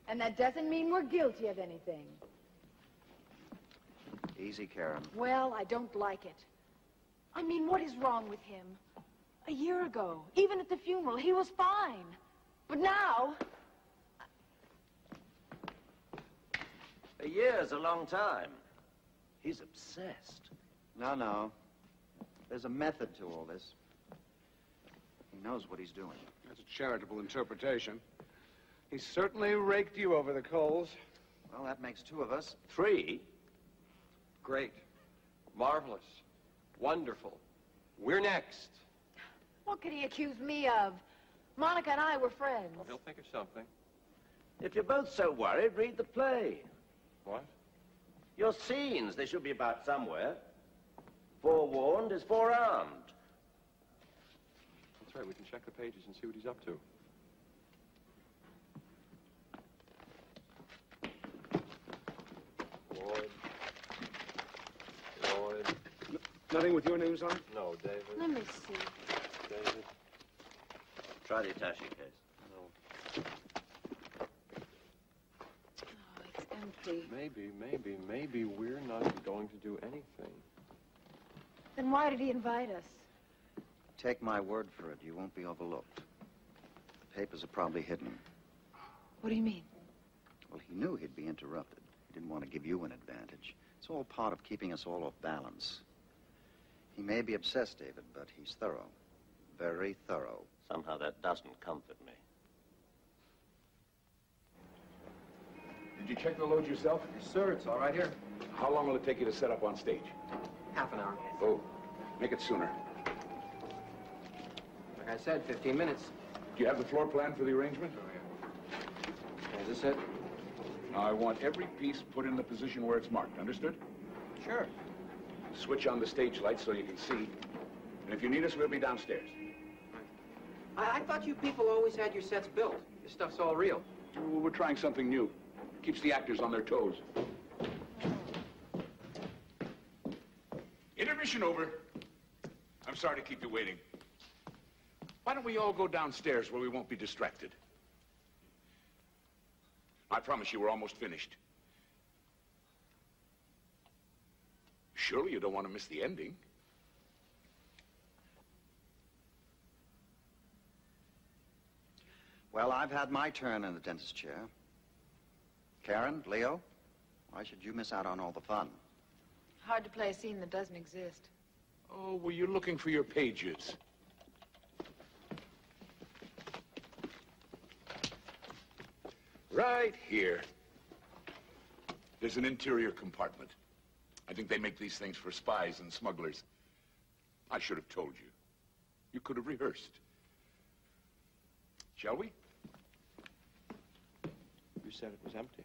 And that doesn't mean we're guilty of anything. Easy, Karen. Well, I don't like it. I mean, what is wrong with him? A year ago, even at the funeral, he was fine. But now... A year's a long time. He's obsessed. No. There's a method to all this. He knows what he's doing. That's a charitable interpretation. He certainly raked you over the coals. Well, that makes two of us. 3? Great. Marvelous. Wonderful. We're next. What could he accuse me of? Monica and I were friends. Well, he'll think of something. If you're both so worried, read the play. What? Your scenes, they should be about somewhere. Forewarned is forearmed. That's right, we can check the pages and see what he's up to. Lloyd. Nothing with your names on it? No, David. Let me see. David. Try the attaché case. No. Oh, it's empty. Maybe we're not going to do anything. Then why did he invite us? Take my word for it, you won't be overlooked. The papers are probably hidden. What do you mean? Well, he knew he'd be interrupted. He didn't want to give you an advantage. It's all part of keeping us all off balance. He may be obsessed, David, but he's thorough. Very thorough. Somehow that doesn't comfort me. Did you check the load yourself? Yes, sir. It's all right here. How long will it take you to set up on stage? Half an hour. Oh, make it sooner. Like I said, 15 minutes. Do you have the floor plan for the arrangement? Is this it? Now, I want every piece put in the position where it's marked. Understood? Sure. Switch on the stage lights so you can see. And if you need us, we'll be downstairs. I thought you people always had your sets built. This stuff's all real. Well, we're trying something new. Keeps the actors on their toes. Intermission over. I'm sorry to keep you waiting. Why don't we all go downstairs where we won't be distracted? I promise you we're almost finished. Surely you don't want to miss the ending. Well, I've had my turn in the dentist chair. Karen, Leo, why should you miss out on all the fun? Hard to play a scene that doesn't exist. Oh, well, you're looking for your pages. Right here. There's an interior compartment. I think they make these things for spies and smugglers. I should have told you. You could have rehearsed. Shall we? You said it was empty.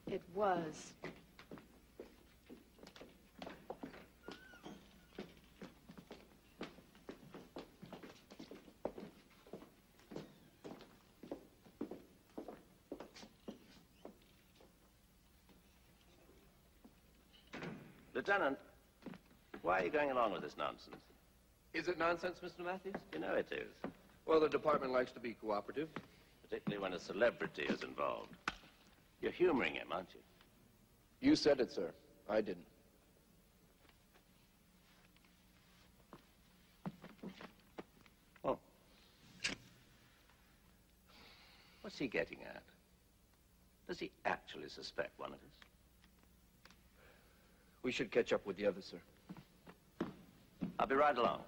It was. Lieutenant, why are you going along with this nonsense? Is it nonsense, Mr. Matthews? You know it is. Well, the department likes to be cooperative. Particularly when a celebrity is involved. You're humoring him, aren't you? You said it, sir. I didn't. Oh. What's he getting at? Does he actually suspect one of us? We should catch up with the others, sir. I'll be right along.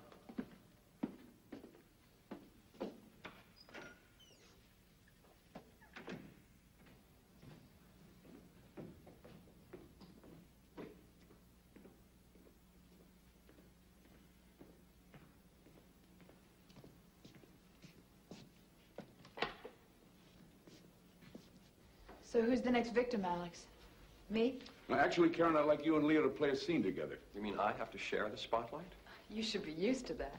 So who's the next victim, Alex? Me? Well, actually, Karen, I'd like you and Leo to play a scene together. You mean I have to share the spotlight? You should be used to that.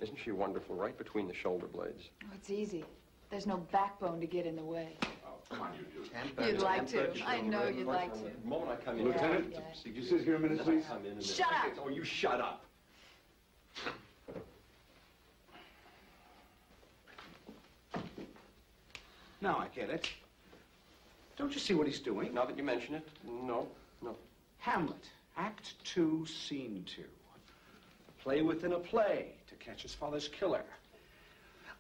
Isn't she wonderful right between the shoulder blades? Oh, it's easy. There's no backbone to get in the way. Oh, come on, you two. You'd like to. I know you'd like to. The moment I come in... Lieutenant, could you sit here a minute, please? Shut up! Oh, you shut up. Now I get it. Don't you see what he's doing? Now that you mention it, no. Hamlet, Act 2, Scene 2. Play within a play to catch his father's killer.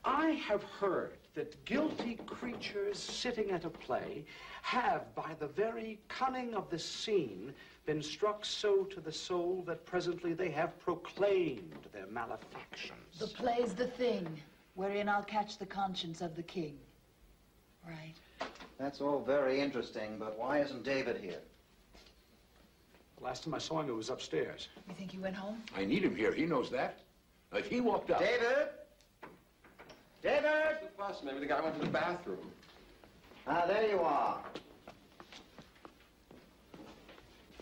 I have heard that guilty creatures sitting at a play have, by the very cunning of the scene, been struck so to the soul that presently they have proclaimed their malefactions. The play's the thing, wherein I'll catch the conscience of the king. Right. That's all very interesting, but why isn't David here? The last time I saw him, it was upstairs. You think he went home? I need him here. He knows that. If he walked out... David? David? What's the fuss? Maybe the guy went to the bathroom. Ah, there you are.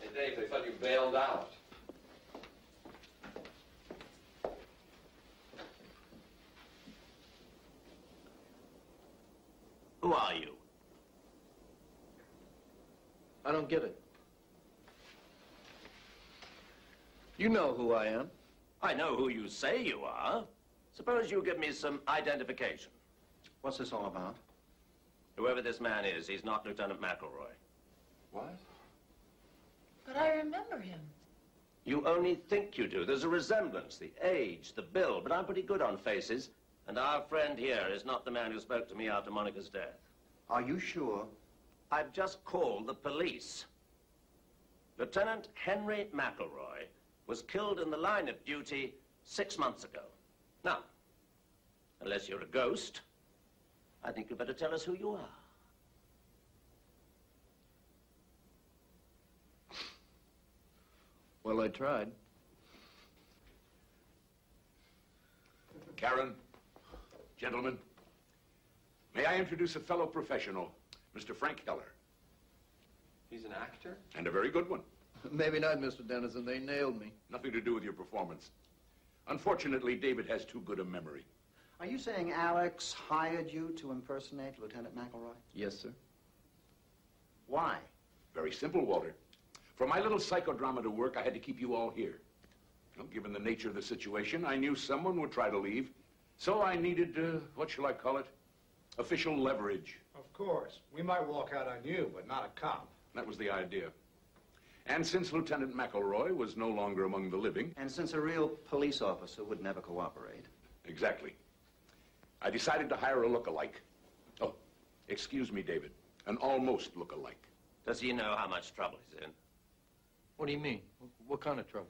Hey, Dave, they thought you bailed out. Who are you? I don't get it. You know who I am. I know who you say you are. Suppose you give me some identification. What's this all about? Whoever this man is, he's not Lieutenant McElroy. What? But I remember him. You only think you do. There's a resemblance, the age, the build, but I'm pretty good on faces. And our friend here is not the man who spoke to me after Monica's death. Are you sure? I've just called the police. Lieutenant Henry McElroy was killed in the line of duty 6 months ago. Now, unless you're a ghost, I think you better tell us who you are. Well, I tried. Karen, gentlemen, may I introduce a fellow professional, Mr. Frank Heller. He's an actor? And a very good one. Maybe not, Mr. Dennison. They nailed me. Nothing to do with your performance. Unfortunately, David has too good a memory. Are you saying Alex hired you to impersonate Lieutenant McElroy? Yes, sir. Why? Very simple, Walter. For my little psychodrama to work, I had to keep you all here. Well, given the nature of the situation, I knew someone would try to leave. So I needed, what shall I call it? Official leverage. Of course. We might walk out on you, but not a cop. That was the idea. And since Lieutenant McElroy was no longer among the living... And since a real police officer would never cooperate. Exactly. I decided to hire a look-alike. Oh, excuse me, David. An almost look-alike. Does he know how much trouble he's in? What do you mean? What kind of trouble?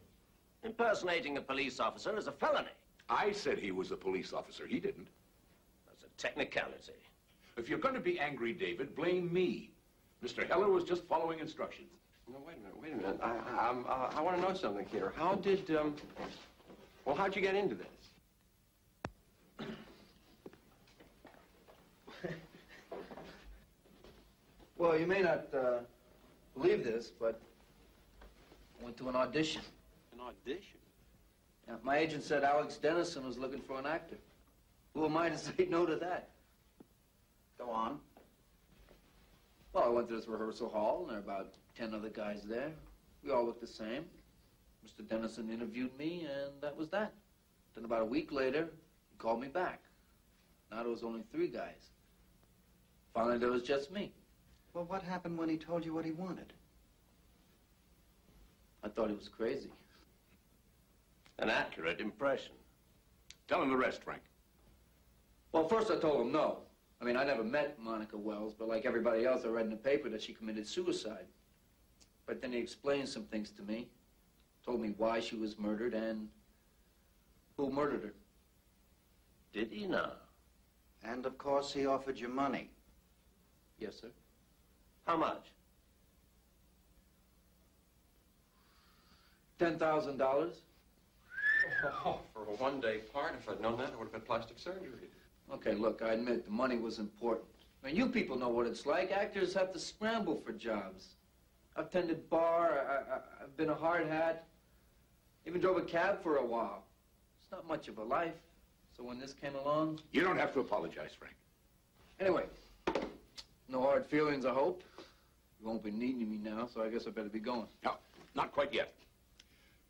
Impersonating a police officer is a felony. I said he was a police officer. He didn't. That's a technicality. If you're going to be angry, David, blame me. Mr. Heller was just following instructions. No, wait a minute. I want to know something here. How'd you get into this? Well, you may not believe this, but I went to an audition. An audition? Yeah, my agent said Alex Dennison was looking for an actor. Who am I to say no to that? Go on. Well, I went to this rehearsal hall, and there were about 10 other guys there. We all looked the same. Mr. Dennison interviewed me, and that was that. Then about a week later, he called me back. Now there was only 3 guys. Finally, there was just me. Well, what happened when he told you what he wanted? I thought he was crazy. An accurate impression. Tell him the rest, Frank. Well, first I told him no. I mean, I never met Monica Wells, but like everybody else, I read in the paper that she committed suicide. But then he explained some things to me, told me why she was murdered and who murdered her. Did he now? And, of course, he offered you money. Yes, sir. How much? $10,000. Oh, for a one-day part, if I'd known that, it would have been plastic surgery. Okay, look, I admit the money was important. I mean, you people know what it's like. Actors have to scramble for jobs. I've tended bar, I've been a hard hat, even drove a cab for a while. It's not much of a life. So when this came along... You don't have to apologize, Frank. Anyway, no hard feelings, I hope. You won't be needing me now, so I guess I better be going. No, not quite yet.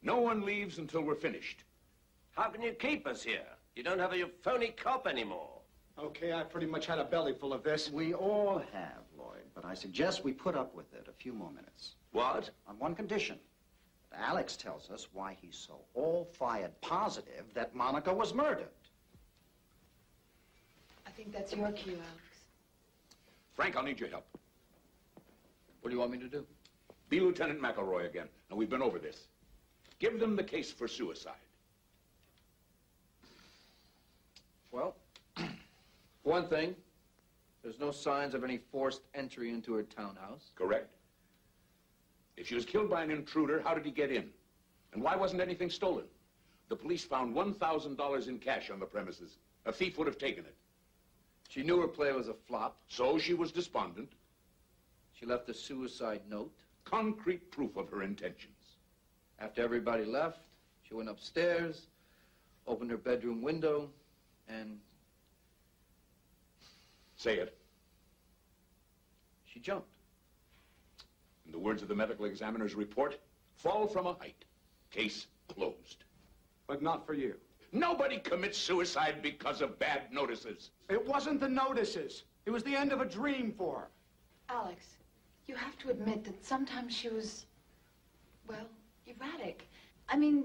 No one leaves until we're finished. How can you keep us here? You don't have a phony cop anymore. Okay, I pretty much had a belly full of this. We all have, Lloyd, but I suggest we put up with it a few more minutes. What? On one condition. Alex tells us why he's so all-fired positive that Monica was murdered. I think that's your cue, Alex. Frank, I'll need your help. What do you want me to do? Be Lieutenant McElroy again. Now, we've been over this. Give them the case for suicide. Well, one thing, there's no signs of any forced entry into her townhouse. Correct. If she was killed by an intruder, how did he get in? And why wasn't anything stolen? The police found $1,000 in cash on the premises. A thief would have taken it. She knew her play was a flop. So she was despondent. She left a suicide note. Concrete proof of her intentions. After everybody left, she went upstairs, opened her bedroom window, and... Say it. She jumped. In the words of the medical examiner's report, fall from a height. Case closed. But not for you. Nobody commits suicide because of bad notices. It wasn't the notices. It was the end of a dream for her. Alex, you have to admit that sometimes she was, well, erratic. I mean,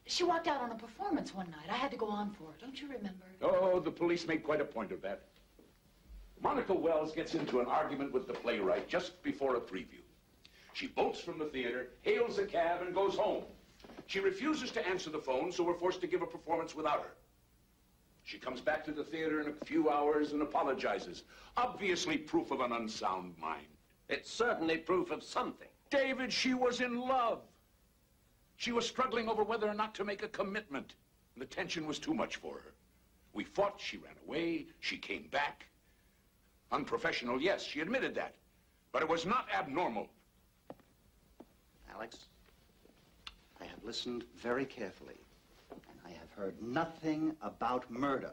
she walked out on a performance one night. I had to go on for her. Don't you remember? Oh, the police made quite a point of that. Monica Wells gets into an argument with the playwright just before a preview. She bolts from the theater, hails a cab, and goes home. She refuses to answer the phone, so we're forced to give a performance without her. She comes back to the theater in a few hours and apologizes. Obviously proof of an unsound mind. It's certainly proof of something. David, she was in love. She was struggling over whether or not to make a commitment. The tension was too much for her. We fought, she ran away, she came back. Unprofessional, yes, she admitted that. But it was not abnormal. Alex, I have listened very carefully, and I have heard nothing about murder.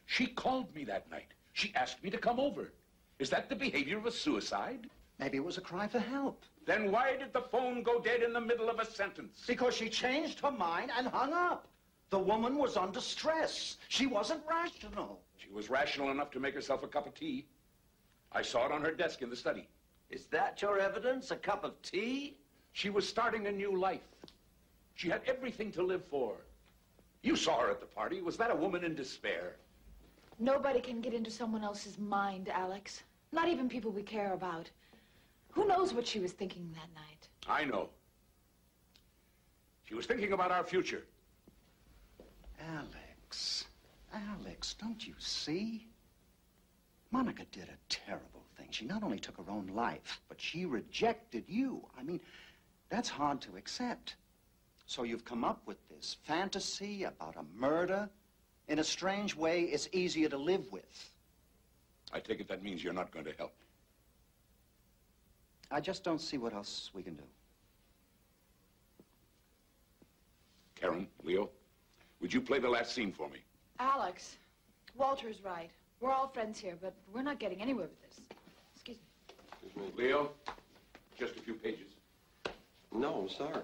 She called me that night. She asked me to come over. Is that the behavior of a suicide? Maybe it was a cry for help. Then why did the phone go dead in the middle of a sentence? Because she changed her mind and hung up. The woman was under stress. She wasn't rational. She was rational enough to make herself a cup of tea. I saw it on her desk in the study. Is that your evidence, a cup of tea? She was starting a new life. She had everything to live for. You saw her at the party. Was that a woman in despair? Nobody can get into someone else's mind, Alex. Not even people we care about. Who knows what she was thinking that night? I know. She was thinking about our future. Alex, don't you see? Monica did a terrible thing thing. She not only took her own life, but she rejected you. I mean, that's hard to accept. So you've come up with this fantasy about a murder. In a strange way, it's easier to live with. I take it that means you're not going to help. I just don't see what else we can do. Karen, Leo, would you play the last scene for me? Alex, Walter's right. We're all friends here, but we're not getting anywhere with this. Excuse me. Leo, just a few pages. No, I'm sorry.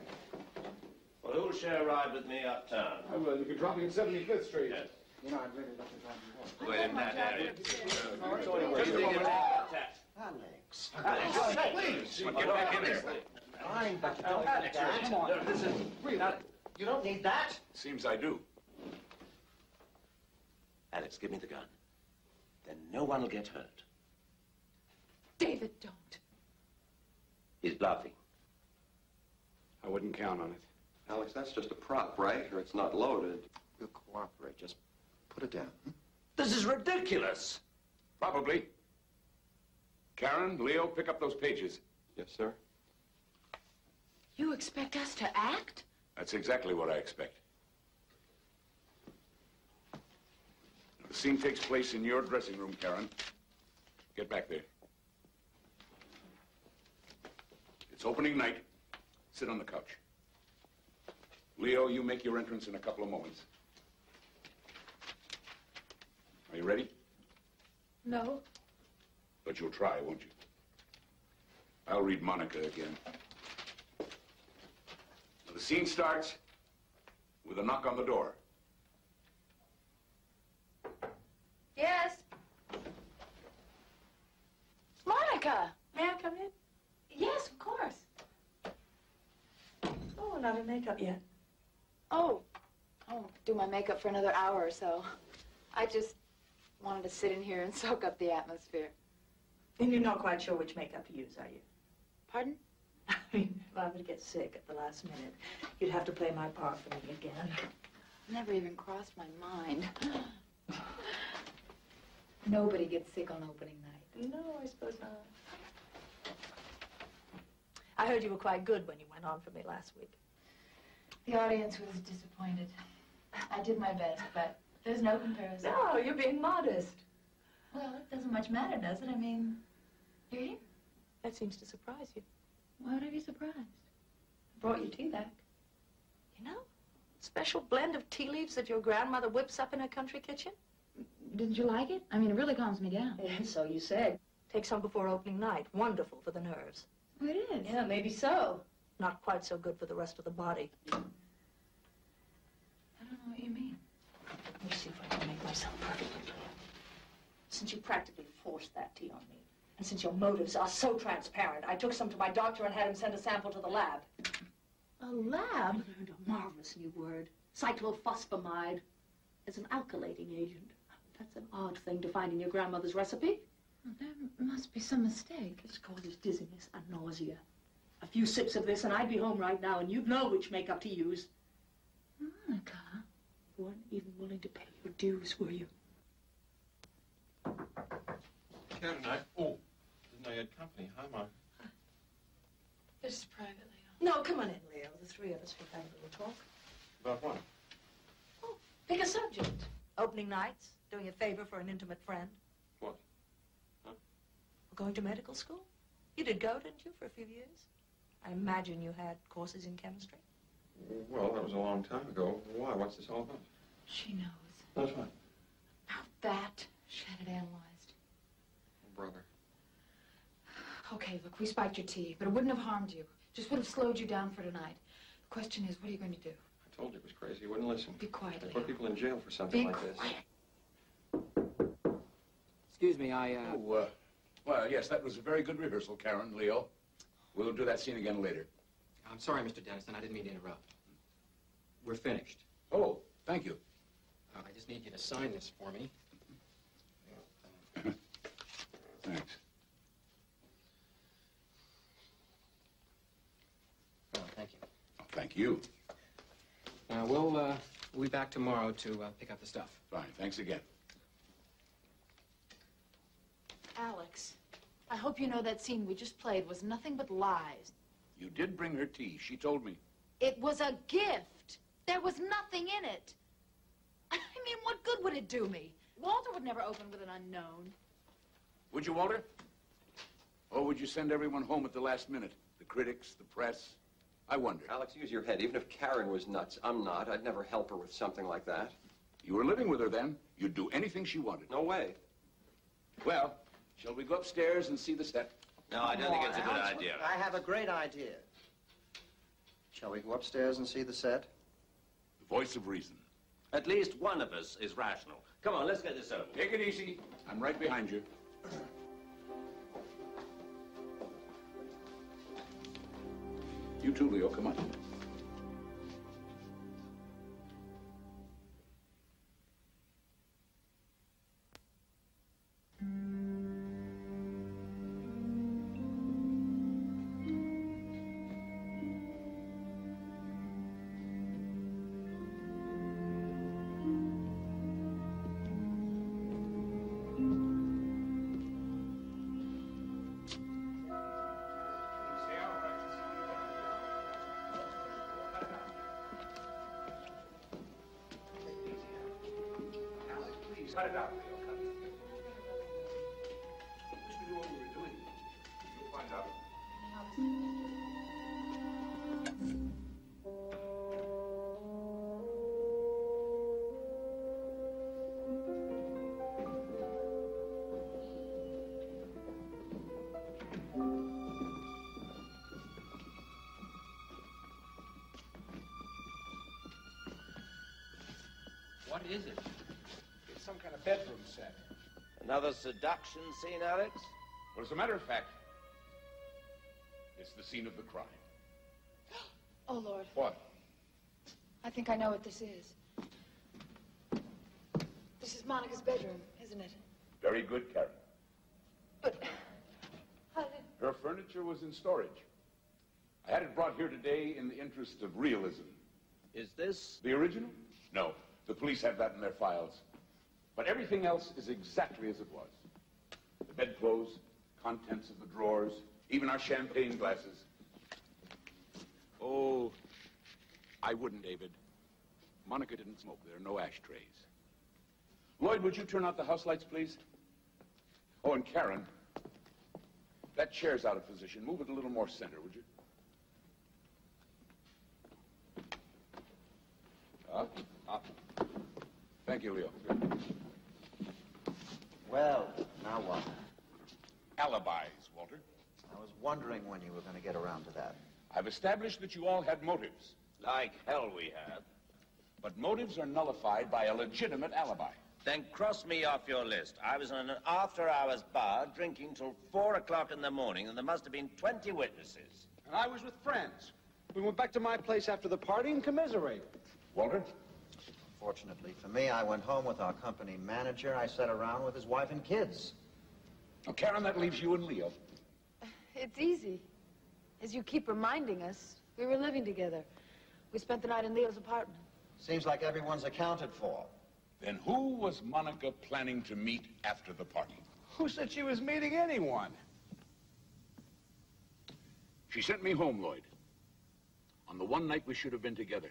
Well, who'll share a ride with me uptown? Well, you could drop me at 75th Street. Yes. You know, I'd really love to drive you home. Wait, in that area. Alex. Alex, please. Get back in there. Fine, but you don't need that. Come on. This is real. You don't need that. Seems I do. Alex, give me the gun. Then no one will get hurt. David, don't. He's bluffing. I wouldn't count on it. Alex, that's just a prop, right? Or it's not loaded. We'll cooperate. Just put it down. This is ridiculous. Probably. Karen, Leo, pick up those pages. Yes, sir. You expect us to act? That's exactly what I expect. The scene takes place in your dressing room, Karen. Get back there. It's opening night. Sit on the couch. Leo, you make your entrance in a couple of moments. Are you ready? No. But you'll try, won't you? I'll read Monica again. The scene starts with a knock on the door. Yes. Monica! May I come in? Yes, of course. Oh, not in makeup yet. Oh, I won't do my makeup for another hour or so. I just wanted to sit in here and soak up the atmosphere. And you're not quite sure which makeup to use, are you? Pardon? I mean, if I were to get sick at the last minute, you'd have to play my part for me again. Never even crossed my mind. Nobody gets sick on opening night. No, I suppose not. I heard you were quite good when you went on for me last week. The audience was disappointed. I did my best, but there's no comparison. No, you're being modest. Well, it doesn't much matter, does it? I mean, you're here. That seems to surprise you. Why would I be surprised? I brought your tea back. You know, special blend of tea leaves that your grandmother whips up in her country kitchen. Didn't you like it? I mean, it really calms me down. Yeah, so you said. Take some before opening night. Wonderful for the nerves. Oh, it is? Yeah, maybe so. Not quite so good for the rest of the body. I don't know what you mean. Let me see if I can make myself perfectly clear. Since you practically forced that tea on me, and since your motives are so transparent, I took some to my doctor and had him send a sample to the lab. A lab? I learned a marvelous new word. Cyclophosphamide. It's an alkylating agent. That's an odd thing to find in your grandmother's recipe. Well, there must be some mistake. It's causes dizziness and nausea. A few sips of this and I'd be home right now and you'd know which makeup to use. Monica. You weren't even willing to pay your dues, were you? Karen, oh, didn't know you had company. Hi, Mark. This is private, No, come on in, Leo. The three of us will have a little talk. About what? Oh, pick a subject. Opening nights, doing a favor for an intimate friend. What? Huh? Going to medical school? You did go, didn't you, for a few years? I imagine you had courses in chemistry. Well, that was a long time ago. Why? What's this all about? She knows. That's what? About that. She had it analyzed. Brother. Okay, look, we spiked your tea, but it wouldn't have harmed you. Just would have slowed you down for tonight. The question is, what are you going to do? I told you it was crazy. You wouldn't listen. Be quiet, They Leo. put people in jail for something Be like quiet. this. Excuse me, Well, yes, that was a very good rehearsal, Karen, Leo. We'll do that scene again later. I'm sorry, Mr. Dennison. I didn't mean to interrupt. We're finished. Oh, thank you. I just need you to sign this for me. Thanks. Oh, thank you. Oh, thank you. We'll be back tomorrow to pick up the stuff. Fine, thanks again. Alex, I hope you know that scene we just played was nothing but lies. You did bring her tea. She told me. It was a gift. There was nothing in it. I mean, what good would it do me? Walter would never open with an unknown. Would you, Walter? Or would you send everyone home at the last minute? The critics, the press? I wonder. Alex, use your head. Even if Karen was nuts, I'm not. I'd never help her with something like that. You were living with her then. You'd do anything she wanted. No way. Well, shall we go upstairs and see the set? No, I don't think it's a good idea. I have a great idea. Shall we go upstairs and see the set? The voice of reason. At least one of us is rational. Come on, let's get this over. Take it easy. I'm right behind you. You too, Leo. Come on. Cut it out, Leo. Cut it. I wish we knew what we were doing. You'll find out. What is it? It's some kind of bedroom set. Another seduction scene, Alex? Well, as a matter of fact, it's the scene of the crime. Oh, Lord. What? I think I know what this is. This is Monica's bedroom, isn't it? Very good, Karen. But how did... Her furniture was in storage. I had it brought here today in the interest of realism. Is this... the original? No. The police have that in their files. But everything else is exactly as it was. The bedclothes, contents of the drawers, even our champagne glasses. Oh, I wouldn't, David. Monica didn't smoke. There are no ashtrays. Lloyd, would you turn out the house lights, please? Oh, and Karen, that chair's out of position. Move it a little more center, would you? Up. Thank you, Leo. Well, now what? Alibis, Walter. I was wondering when you were going to get around to that. I've established that you all had motives. Like hell we have. But motives are nullified by a legitimate alibi. Then cross me off your list. I was in an after-hours bar drinking till 4 o'clock in the morning, and there must have been 20 witnesses. And I was with friends. We went back to my place after the party and commiserated. Walter? Fortunately for me, I went home with our company manager. I sat around with his wife and kids. Now, Karen, that leaves you and Leo. It's easy. As you keep reminding us, we were living together. We spent the night in Leo's apartment. Seems like everyone's accounted for. Then who was Monica planning to meet after the party? Who said she was meeting anyone? She sent me home, Lloyd, on the one night we should have been together.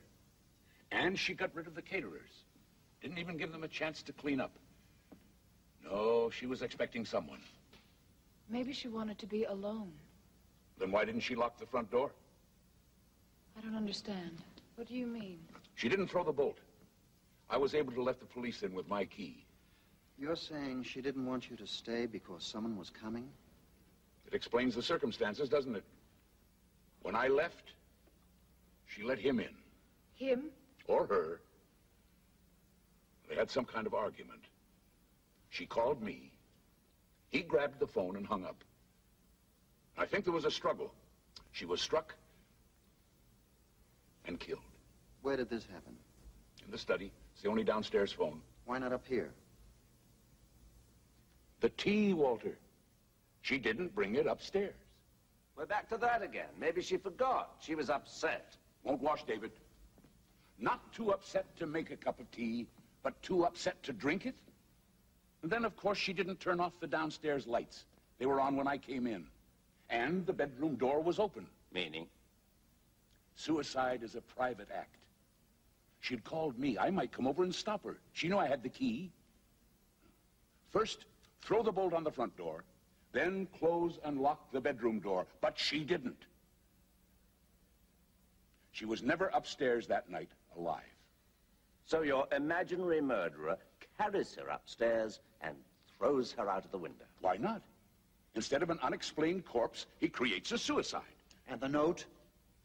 And she got rid of the caterers. Didn't even give them a chance to clean up. No, she was expecting someone. Maybe she wanted to be alone. Then why didn't she lock the front door? I don't understand. What do you mean? She didn't throw the bolt. I was able to let the police in with my key. You're saying she didn't want you to stay because someone was coming? It explains the circumstances, doesn't it? When I left, she let him in. Him? Or her. They had some kind of argument. She called me. He grabbed the phone and hung up. I think there was a struggle. She was struck and killed. Where did this happen? In the study. It's the only downstairs phone. Why not up here? The tea, Walter. She didn't bring it upstairs. We're back to that again. Maybe she forgot. She was upset. Won't wash, David. Not too upset to make a cup of tea, but too upset to drink it? And then, of course, she didn't turn off the downstairs lights. They were on when I came in. And the bedroom door was open. Meaning? Suicide is a private act. She'd called me. I might come over and stop her. She knew I had the key. First, throw the bolt on the front door, then close and lock the bedroom door. But she didn't. She was never upstairs that night alive. So your imaginary murderer carries her upstairs and throws her out of the window. Why not? Instead of an unexplained corpse, he creates a suicide. And the note?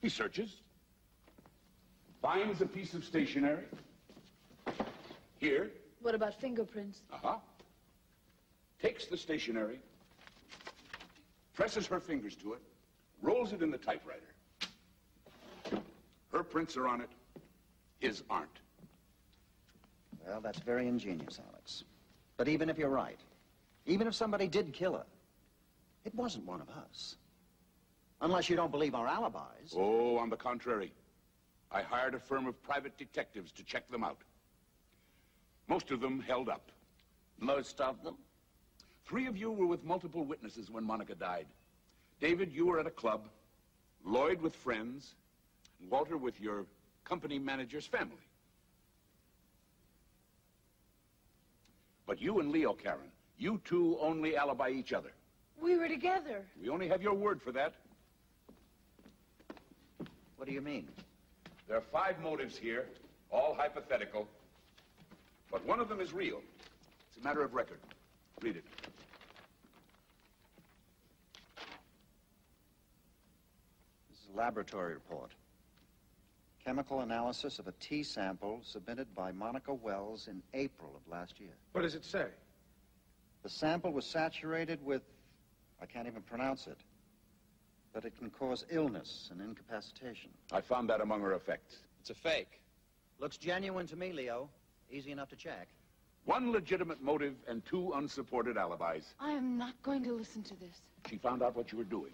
He searches, finds a piece of stationery. Here. What about fingerprints? Uh-huh. Takes the stationery, presses her fingers to it, rolls it in the typewriter. Her prints are on it, his aren't. Well, that's very ingenious, Alex. But even if you're right, even if somebody did kill her, it wasn't one of us. Unless you don't believe our alibis. Oh, on the contrary. I hired a firm of private detectives to check them out. Most of them held up. Most of them? 3 of you were with multiple witnesses when Monica died. David, you were at a club. Lloyd with friends. And Walter with your company manager's family. But you and Leo, Karen, you two only alibi each other. We were together. We only have your word for that. What do you mean? There are 5 motives here, all hypothetical. But one of them is real. It's a matter of record. Read it. This is a laboratory report. Chemical analysis of a T sample submitted by Monica Wells in April of last year. What does it say? The sample was saturated with, I can't even pronounce it, but it can cause illness and incapacitation. I found that among her effects. It's a fake. Looks genuine to me, Leo. Easy enough to check. 1 legitimate motive and 2 unsupported alibis. I am not going to listen to this. She found out what you were doing.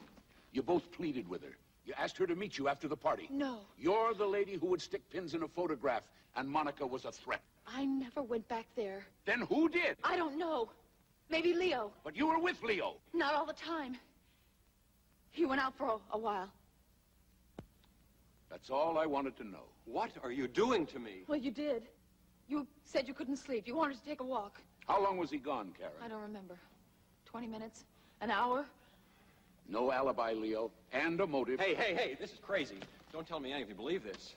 You both pleaded with her. You asked her to meet you after the party. No. You're the lady who would stick pins in a photograph, and Monica was a threat. I never went back there. Then who did? I don't know. Maybe Leo. But you were with Leo. Not all the time. He went out for a while. That's all I wanted to know. What are you doing to me? Well, you did. You said you couldn't sleep. You wanted to take a walk. How long was he gone, Karen? I don't remember. 20 minutes? An hour? No alibi, Leo, and a motive. Hey, this is crazy. Don't tell me any of you believe this.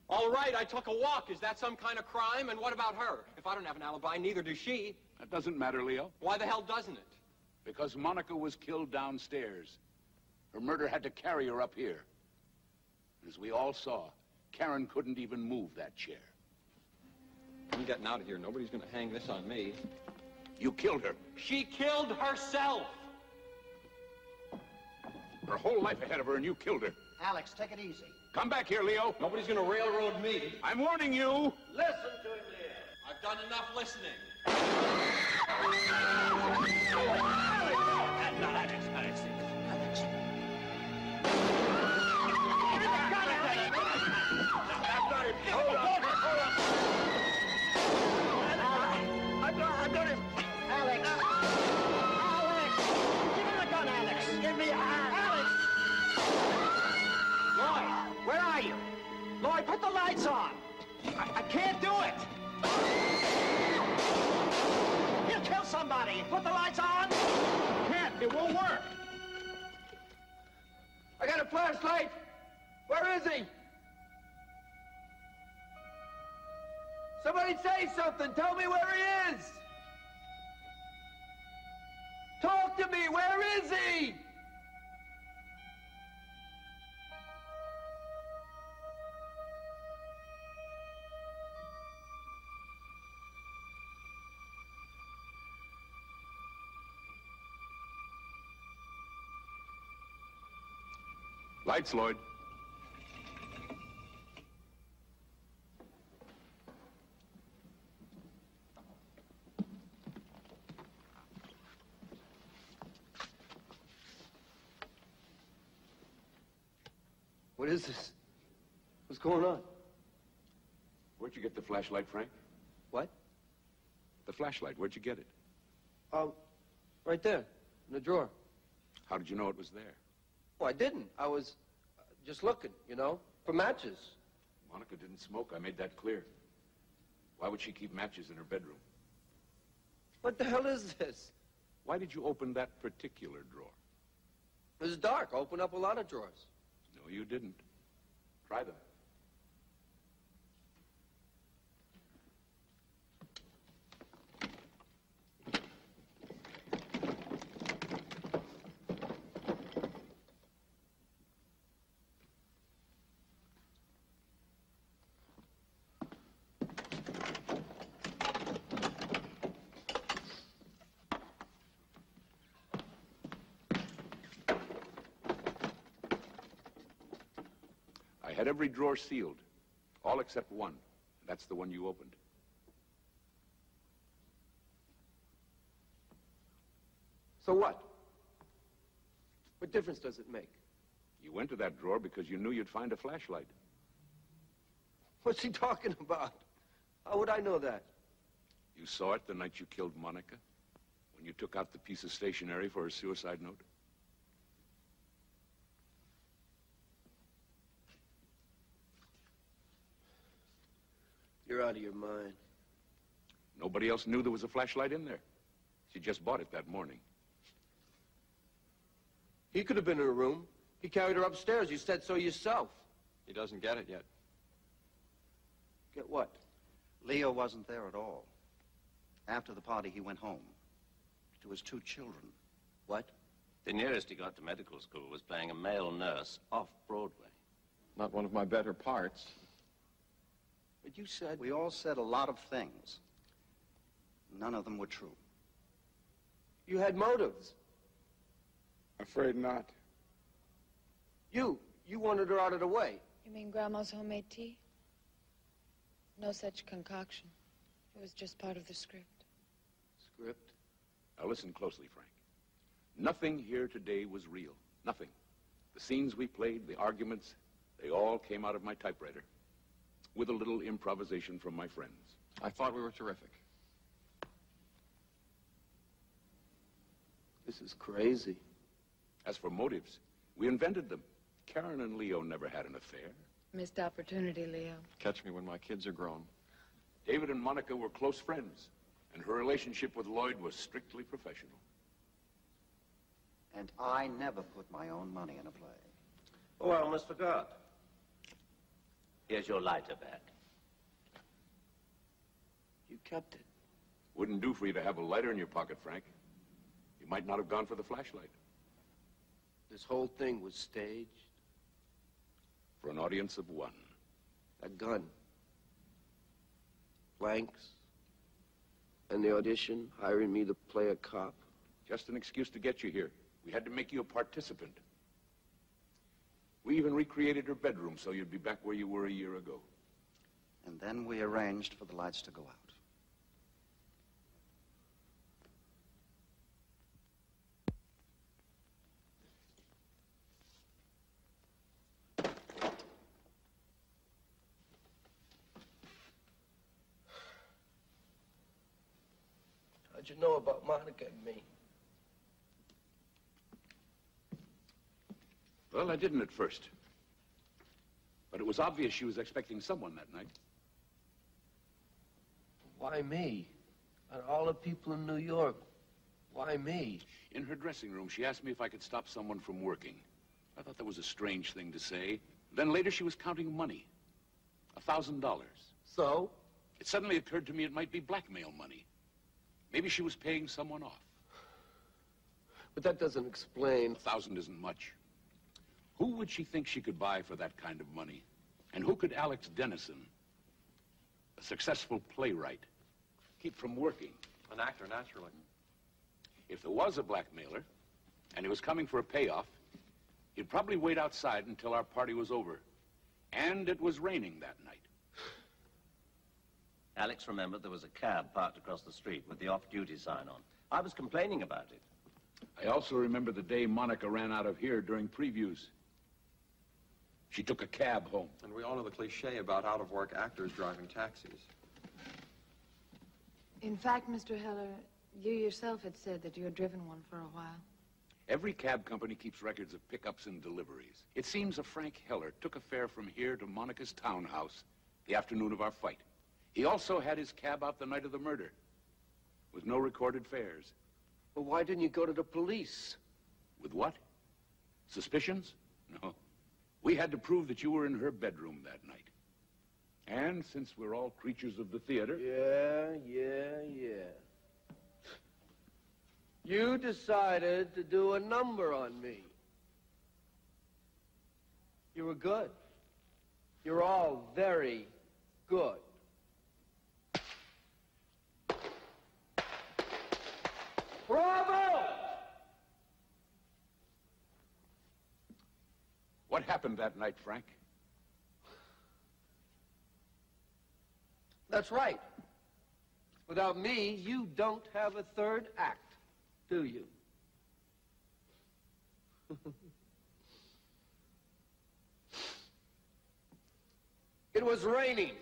All right, I took a walk. Is that some kind of crime? And what about her? If I don't have an alibi, neither does she. That doesn't matter, Leo. Why the hell doesn't it? Because Monica was killed downstairs. Her murder had to carry her up here. As we all saw, Karen couldn't even move that chair. I'm getting out of here. Nobody's going to hang this on me. You killed her. She killed herself! Her whole life ahead of her, and you killed her. Alex, take it easy. Come back here, Leo. Nobody's going to railroad me. I'm warning you. Listen to him, Leo. I've done enough listening. I've got him. Alex! Give me the gun, Alex! Give me a hand! Alex! Lloyd, where are you? Lloyd, put the lights on! I can't do it! He'll kill somebody! Put the lights on! Can't. It won't work. I got a flashlight. Where is he? Somebody say something. Tell me where he is. Talk to me. Where is he? Lights, Lloyd. What is this? What's going on? Where'd you get the flashlight, Frank? What? The flashlight, where'd you get it? Right there. In the drawer. How did you know it was there? Oh, I didn't. I was just looking, you know, for matches. Monica didn't smoke. I made that clear. Why would she keep matches in her bedroom? What the hell is this? Why did you open that particular drawer? It was dark. I opened up a lot of drawers. No, you didn't. Try them. I had every drawer sealed, all except one. That's the one you opened. So what? What difference does it make? You went to that drawer because you knew you'd find a flashlight. What's he talking about? How would I know that? You saw it the night you killed Monica? When you took out the piece of stationery for her suicide note? You're out of your mind. Nobody else knew there was a flashlight in there. She just bought it that morning. He could have been in her room. He carried her upstairs. You said so yourself. He doesn't get it yet. Get what? Leo wasn't there at all. After the party, he went home to his 2 children. What? The nearest he got to medical school was playing a male nurse off Broadway. Not one of my better parts. But you said... We all said a lot of things. None of them were true. You had motives. Afraid not. You wanted her out of the way. You mean Grandma's homemade tea? No such concoction. It was just part of the script. Script? Now listen closely, Frank. Nothing here today was real. Nothing. The scenes we played, the arguments, they all came out of my typewriter. With a little improvisation from my friends. I thought we were terrific. This is crazy. As for motives, we invented them. Karen and Leo never had an affair. Missed opportunity, Leo. Catch me when my kids are grown. David and Monica were close friends, and her relationship with Lloyd was strictly professional. And I never put my own money in a play. Oh, I almost forgot. Here's your lighter back. You kept it. Wouldn't do for you to have a lighter in your pocket, Frank. You might not have gone for the flashlight. This whole thing was staged? For an audience of 1. A gun. Blanks. And the audition, hiring me to play a cop. Just an excuse to get you here. We had to make you a participant. We even recreated her bedroom so you'd be back where you were a year ago. And then we arranged for the lights to go out. How'd you know about Monica and me? Well, I didn't at first. But it was obvious she was expecting someone that night. Why me? Out of all the people in New York, why me? In her dressing room, she asked me if I could stop someone from working. I thought that was a strange thing to say. Then later she was counting money. $1,000. So? It suddenly occurred to me it might be blackmail money. Maybe she was paying someone off. But that doesn't explain... 1,000 isn't much. Who would she think she could buy for that kind of money? And who could Alex Dennison, a successful playwright, keep from working? An actor, naturally. If there was a blackmailer, and he was coming for a payoff, he'd probably wait outside until our party was over. And it was raining that night. Alex remembered there was a cab parked across the street with the off-duty sign on. I was complaining about it. I also remember the day Monica ran out of here during previews. She took a cab home. And we all know the cliche about out-of-work actors driving taxis. In fact, Mr. Heller, you yourself had said that you had driven one for a while. Every cab company keeps records of pickups and deliveries. It seems a Frank Heller took a fare from here to Monica's townhouse the afternoon of our fight. He also had his cab out the night of the murder, with no recorded fares. Well, why didn't you go to the police? With what? Suspicions? No. We had to prove that you were in her bedroom that night. And since we're all creatures of the theater... Yeah. You decided to do a number on me. You were good. You're all very good. Bravo! What happened that night, Frank? That's right. Without me, you don't have a third act, do you? It was raining.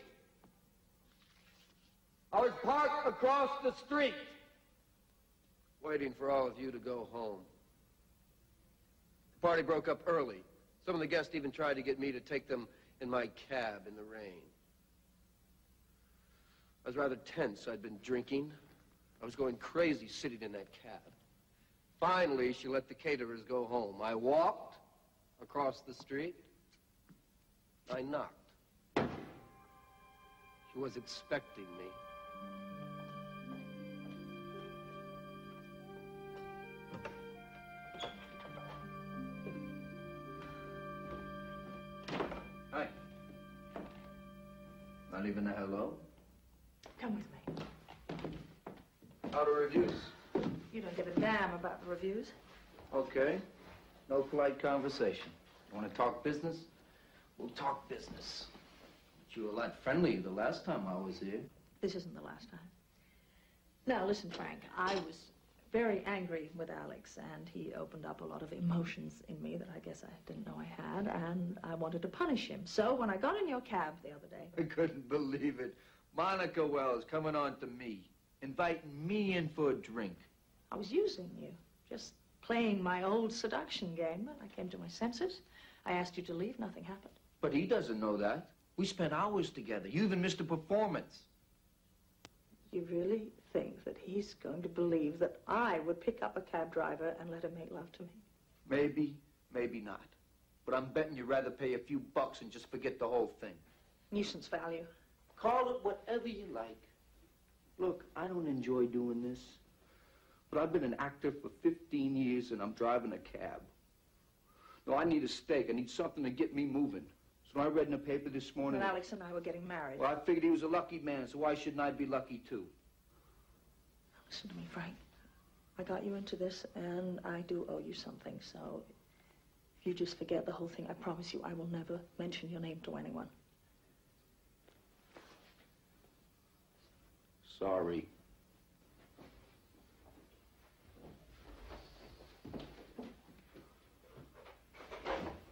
I was parked across the street, waiting for all of you to go home. The party broke up early. Some of the guests even tried to get me to take them in my cab in the rain. I was rather tense. I'd been drinking. I was going crazy sitting in that cab. Finally, she let the caterers go home. I walked across the street. I knocked. She was expecting me. Hi. Not even a hello? Come with me. How are the reviews? You don't give a damn about the reviews. Okay. No polite conversation. You want to talk business? We'll talk business. But you were a lot friendlier the last time I was here. This isn't the last time. Now, listen, Frank, I was very angry with Alex, and he opened up a lot of emotions in me that I guess I didn't know I had, and I wanted to punish him. So when I got in your cab the other day... I couldn't believe it. Monica Wells coming on to me, inviting me in for a drink. I was using you, just playing my old seduction game, but I came to my senses. I asked you to leave, nothing happened. But he doesn't know that. We spent hours together. You even missed a performance. You really think that he's going to believe that I would pick up a cab driver and let him make love to me? Maybe, maybe not. But I'm betting you'd rather pay a few bucks and just forget the whole thing. Nuisance value. Call it whatever you like. Look, I don't enjoy doing this, but I've been an actor for 15 years and I'm driving a cab. No, I need a stake. I need something to get me moving. So I read in the paper this morning... When Alex and I were getting married. Well, I figured he was a lucky man, so why shouldn't I be lucky too? Listen to me, Frank. I got you into this, and I do owe you something, so if you just forget the whole thing, I promise you I will never mention your name to anyone. Sorry.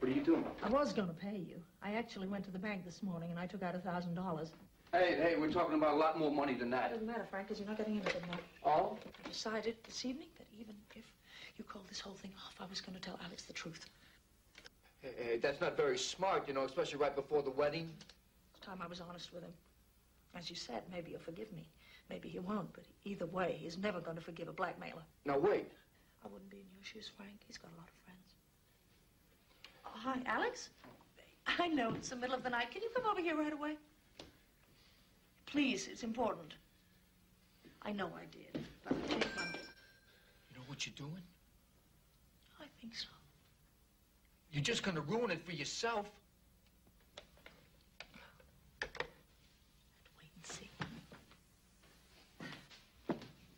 What are you doing? I was going to pay you. I actually went to the bank this morning, and I took out $1,000. Hey, we're talking about a lot more money than that. It doesn't matter, Frank, because you're not getting anything now. Oh? I decided this evening that even if you called this whole thing off, I was going to tell Alex the truth. Hey, that's not very smart, you know, especially right before the wedding. It's time I was honest with him. As you said, maybe he'll forgive me. Maybe he won't, but either way, he's never going to forgive a blackmailer. Now, wait. I wouldn't be in your shoes, Frank. He's got a lot of friends. Oh, hi, Alex? I know it's the middle of the night. Can you come over here right away? Please, it's important. I know I did, but I take my... You know what you're doing? I think so. You're just going to ruin it for yourself. Wait and see.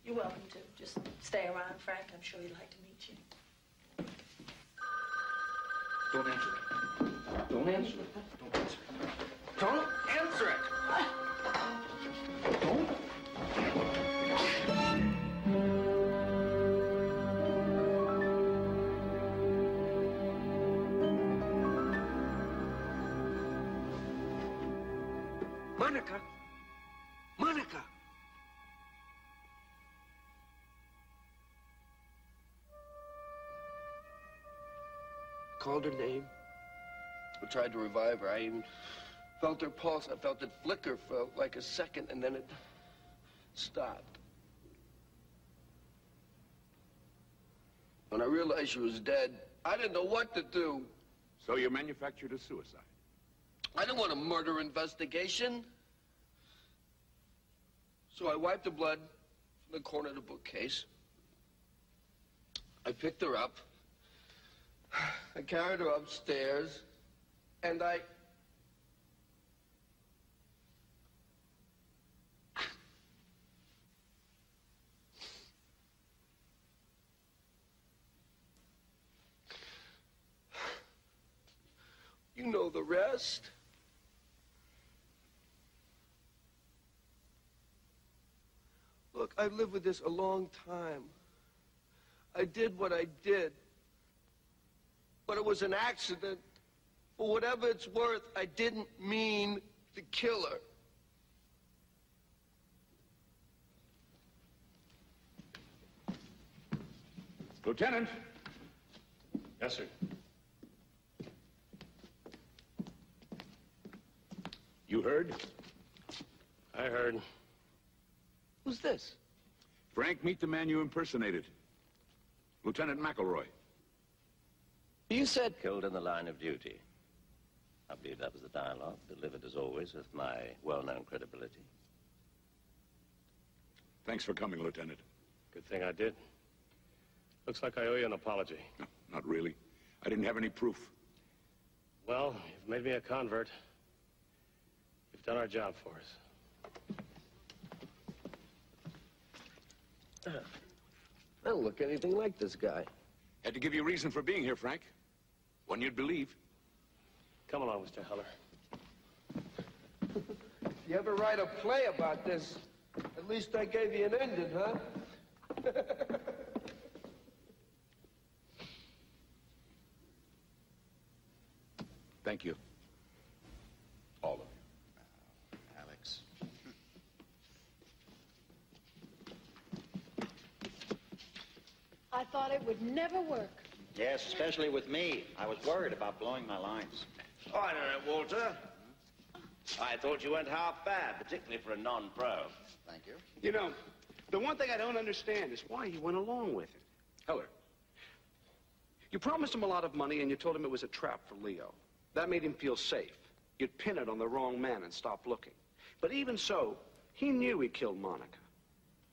You're welcome to. Just stay around, Frank. I'm sure he'd like to meet you. Don't answer it. Don't answer it. Don't answer it. Don't answer it! Don't. Monica! Monica! called her name. I tried to revive her. I even felt her pulse. I felt it flicker for like a second, and then it stopped. When I realized she was dead, I didn't know what to do. So you manufactured a suicide? I didn't want a murder investigation. So I wiped the blood from the corner of the bookcase. I picked her up. I carried her upstairs, and I... You know the rest. Look, I've lived with this a long time. I did what I did. But it was an accident. For whatever it's worth, I didn't mean to kill her. Lieutenant! Yes, sir. You heard? I heard. Who's this? Frank, meet the man you impersonated. Lieutenant McElroy. You said... Killed in the line of duty. I believe that was the dialogue, delivered as always with my well-known credibility. Thanks for coming, Lieutenant. Good thing I did. Looks like I owe you an apology. No, not really. I didn't have any proof. Well, you've made me a convert. You've done our job for us. I don't look anything like this guy. Had to give you a reason for being here, Frank. One you'd believe. Come along, Mr. Heller. You ever write a play about this? At least I gave you an ending, huh? Thank you. All of you. Alex. I thought it would never work. Yes, especially with me. I was worried about blowing my lines. Oh, I don't know, Walter. I thought you went half bad, particularly for a non-pro. Thank you. You know, the one thing I don't understand is why you went along with it. Heller, you promised him a lot of money and you told him it was a trap for Leo. That made him feel safe. You'd pin it on the wrong man and stop looking. But even so, he knew he killed Monica.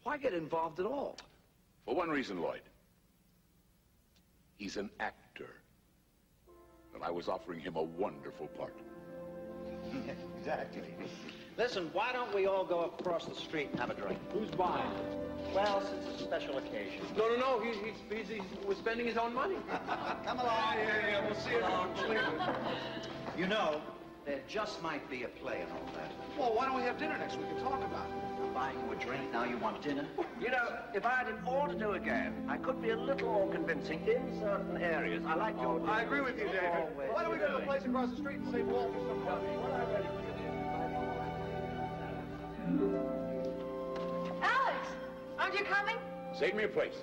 Why get involved at all? For one reason, Lloyd. He's an actor. And I was offering him a wonderful part. Exactly. Listen, why don't we all go across the street and have a drink? Who's buying? Well, since it's a special occasion. No. He's spending his own money. Come along. Yeah. We'll see you around Cleveland. You know, there just might be a play and all that. Well, why don't we have dinner next week and talk about it? I'm buying you a drink, now you want dinner? You know, if I had it all to do again, I could be a little more convincing in certain areas. I like your... I agree with you, David. Why don't we go to the place across the street and save Walter some money? Alex, aren't you coming? Save me a place.